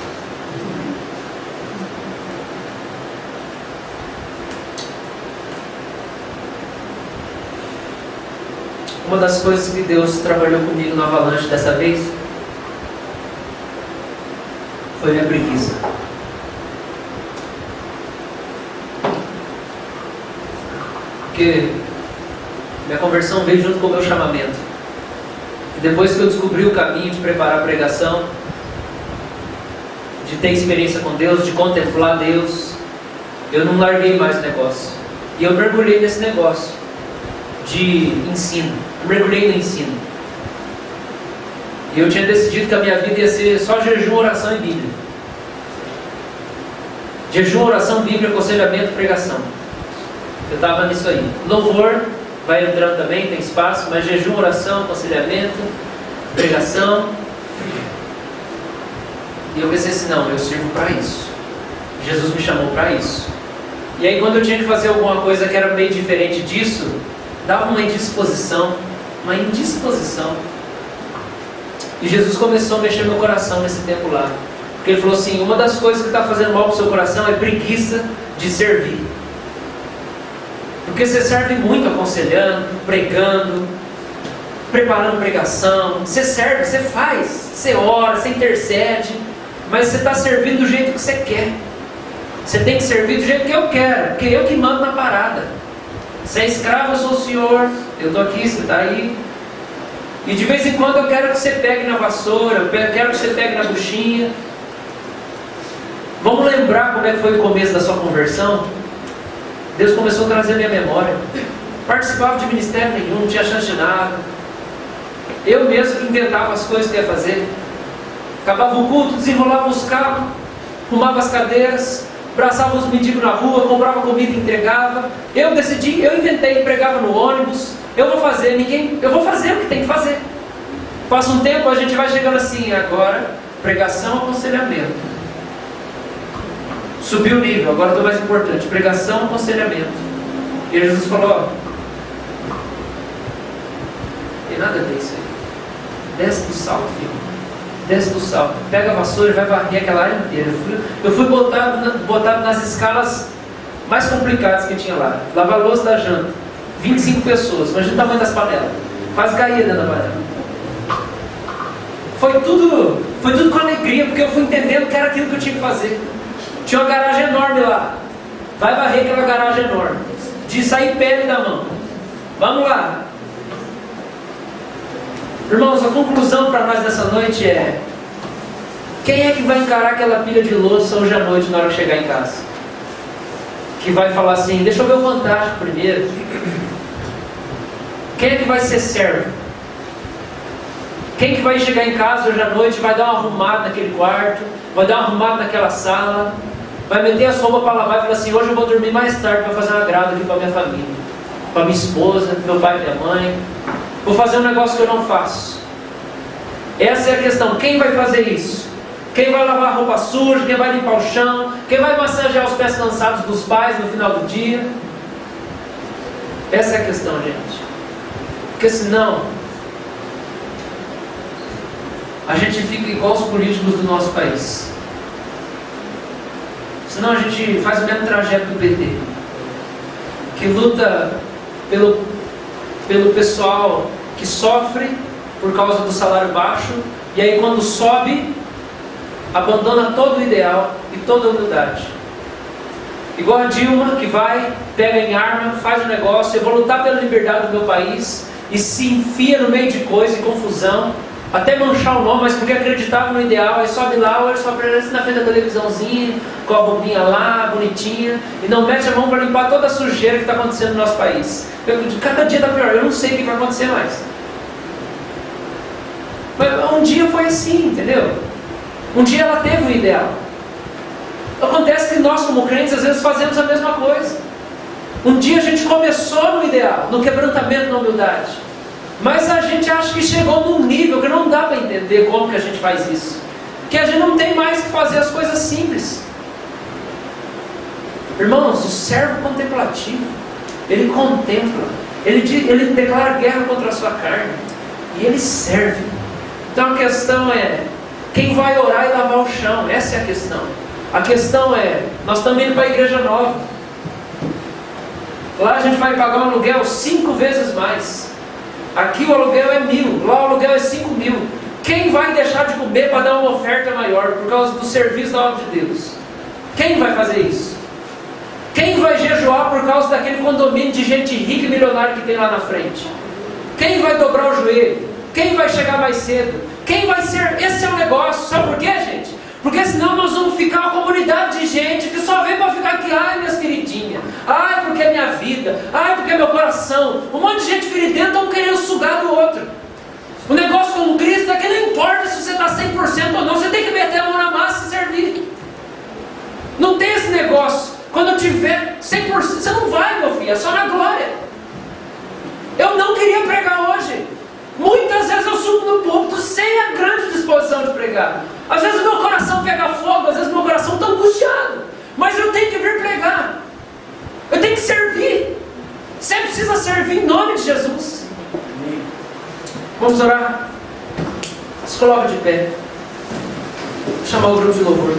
Uma das coisas que Deus trabalhou comigo no Avalanche dessa vez foi minha preguiça. Porque minha conversão veio junto com o meu chamamento. E depois que eu descobri o caminho de preparar a pregação, de ter experiência com Deus, de contemplar Deus, eu não larguei mais o negócio. E eu mergulhei nesse negócio de ensino. Eu mergulhei no ensino. E eu tinha decidido que a minha vida ia ser só jejum, oração e Bíblia. Jejum, oração, Bíblia, aconselhamento, pregação. Eu estava nisso aí. Louvor vai entrando também, tem espaço, mas jejum, oração, aconselhamento, pregação. E eu pensei assim, não, eu sirvo para isso. Jesus me chamou para isso. E aí quando eu tinha que fazer alguma coisa que era meio diferente disso, dava uma indisposição. E Jesus começou a mexer no meu coração nesse tempo lá. Porque Ele falou assim, uma das coisas que está fazendo mal para o seu coração é preguiça de servir. Porque você serve muito aconselhando, pregando, preparando pregação. Você serve, você faz, você ora, você intercede. Mas você está servindo do jeito que você quer. Você tem que servir do jeito que eu quero, porque eu que mando na parada. Você é escravo, eu sou o Senhor. Eu estou aqui, você está aí. E de vez em quando eu quero que você pegue na vassoura, eu quero que você pegue na buchinha. Vamos lembrar como é que foi o começo da sua conversão? Deus começou a trazer a minha memória. Participava de ministério nenhum, não tinha chance de nada. Eu mesmo que inventava as coisas que ia fazer. Acabava o culto, desenrolava os cabos, arrumava as cadeiras, abraçava os mendigos na rua, comprava comida e entregava. Eu decidi, eu inventei, pregava no ônibus. Eu vou fazer o que tem que fazer. Passa um tempo, a gente vai chegando assim, agora, pregação, aconselhamento. Subiu o nível, agora estou mais importante, pregação, aconselhamento. E Jesus falou, ó, tem nada a ver isso aí. Desce do salto, filho. Desce do salto. Pega a vassoura e vai varrer aquela área inteira. Eu fui botado nas escalas mais complicadas que tinha lá. Lavar a louça da janta. 25 pessoas, imagina o tamanho das panelas. Quase caía dentro da panela. Foi tudo com alegria, porque eu fui entendendo que era aquilo que eu tinha que fazer. Tinha uma garagem enorme lá. Vai varrer aquela garagem enorme. De sair pele da mão. Vamos lá. Irmãos, a conclusão para nós dessa noite é: quem é que vai encarar aquela pilha de louça hoje à noite na hora que chegar em casa? Que vai falar assim, deixa eu ver o fantástico primeiro. Quem é que vai ser servo? Quem que vai chegar em casa hoje à noite e vai dar uma arrumada naquele quarto, vai dar uma arrumada naquela sala, vai meter a roupa para lavar e falar assim, hoje eu vou dormir mais tarde para fazer um agrado aqui para minha família, para minha esposa, meu pai e minha mãe. Vou fazer um negócio que eu não faço. Essa é a questão. Quem vai fazer isso? Quem vai lavar a roupa suja? Quem vai limpar o chão? Quem vai massagear os pés cansados dos pais no final do dia? Essa é a questão, gente. Porque senão a gente fica igual os políticos do nosso país. Senão a gente faz o mesmo trajeto do PT, que luta pelo pessoal que sofre por causa do salário baixo, e aí quando sobe, abandona todo o ideal e toda a humildade. Igual a Dilma, que vai, pega em arma, faz um negócio, eu vou lutar pela liberdade do meu país, e se enfia no meio de coisa e confusão, até manchar o nome, mas porque acreditava no ideal, aí sobe lá, olha só aparece na frente da televisãozinha, com a roupinha lá, bonitinha, e não mete a mão para limpar toda a sujeira que está acontecendo no nosso país. Cada dia está pior, eu não sei o que vai acontecer mais. Mas um dia foi assim, entendeu? Um dia ela teve um ideal. Acontece que nós como crentes às vezes fazemos a mesma coisa. Um dia a gente começou no ideal, no quebrantamento, na humildade. Mas a gente acha que chegou num nível que não dá para entender como que a gente faz isso. Que a gente não tem mais que fazer as coisas simples. Irmãos, o servo contemplativo, ele contempla, ele declara guerra contra a sua carne. e ele serve. Então a questão é, quem vai orar e lavar o chão? Essa é a questão. A questão é, nós estamos indo para a igreja nova. Lá a gente vai pagar um aluguel 5 vezes mais. Aqui o aluguel é 1.000, lá o aluguel é 5.000. Quem vai deixar de comer para dar uma oferta maior por causa do serviço da obra de Deus? Quem vai fazer isso? Quem vai jejuar por causa daquele condomínio de gente rica e milionária que tem lá na frente? Quem vai dobrar o joelho? Quem vai chegar mais cedo? Quem vai ser? Esse é o negócio. Sabe por quê, gente? Porque senão nós vamos ficar uma comunidade de gente que só vem para ficar aqui, ai minhas queridinhas, ai porque é minha vida, ai porque é meu coração. Um monte de gente feridenta, um querendo sugar do outro. O negócio com Cristo é que não importa se você está 100% ou não, você tem que meter a mão na massa e servir. Não tem esse negócio. Quando eu tiver 100%, você não vai, meu filho, é só na glória. Eu não queria pregar hoje. Muitas vezes eu subo no púlpito sem a grande disposição de pregar. Às vezes o meu coração pega fogo, às vezes o meu coração está angustiado. Mas eu tenho que vir pregar. Eu tenho que servir. Você precisa servir em nome de Jesus. Vamos orar? Se coloca de pé. Vou chamar o grupo de louvor.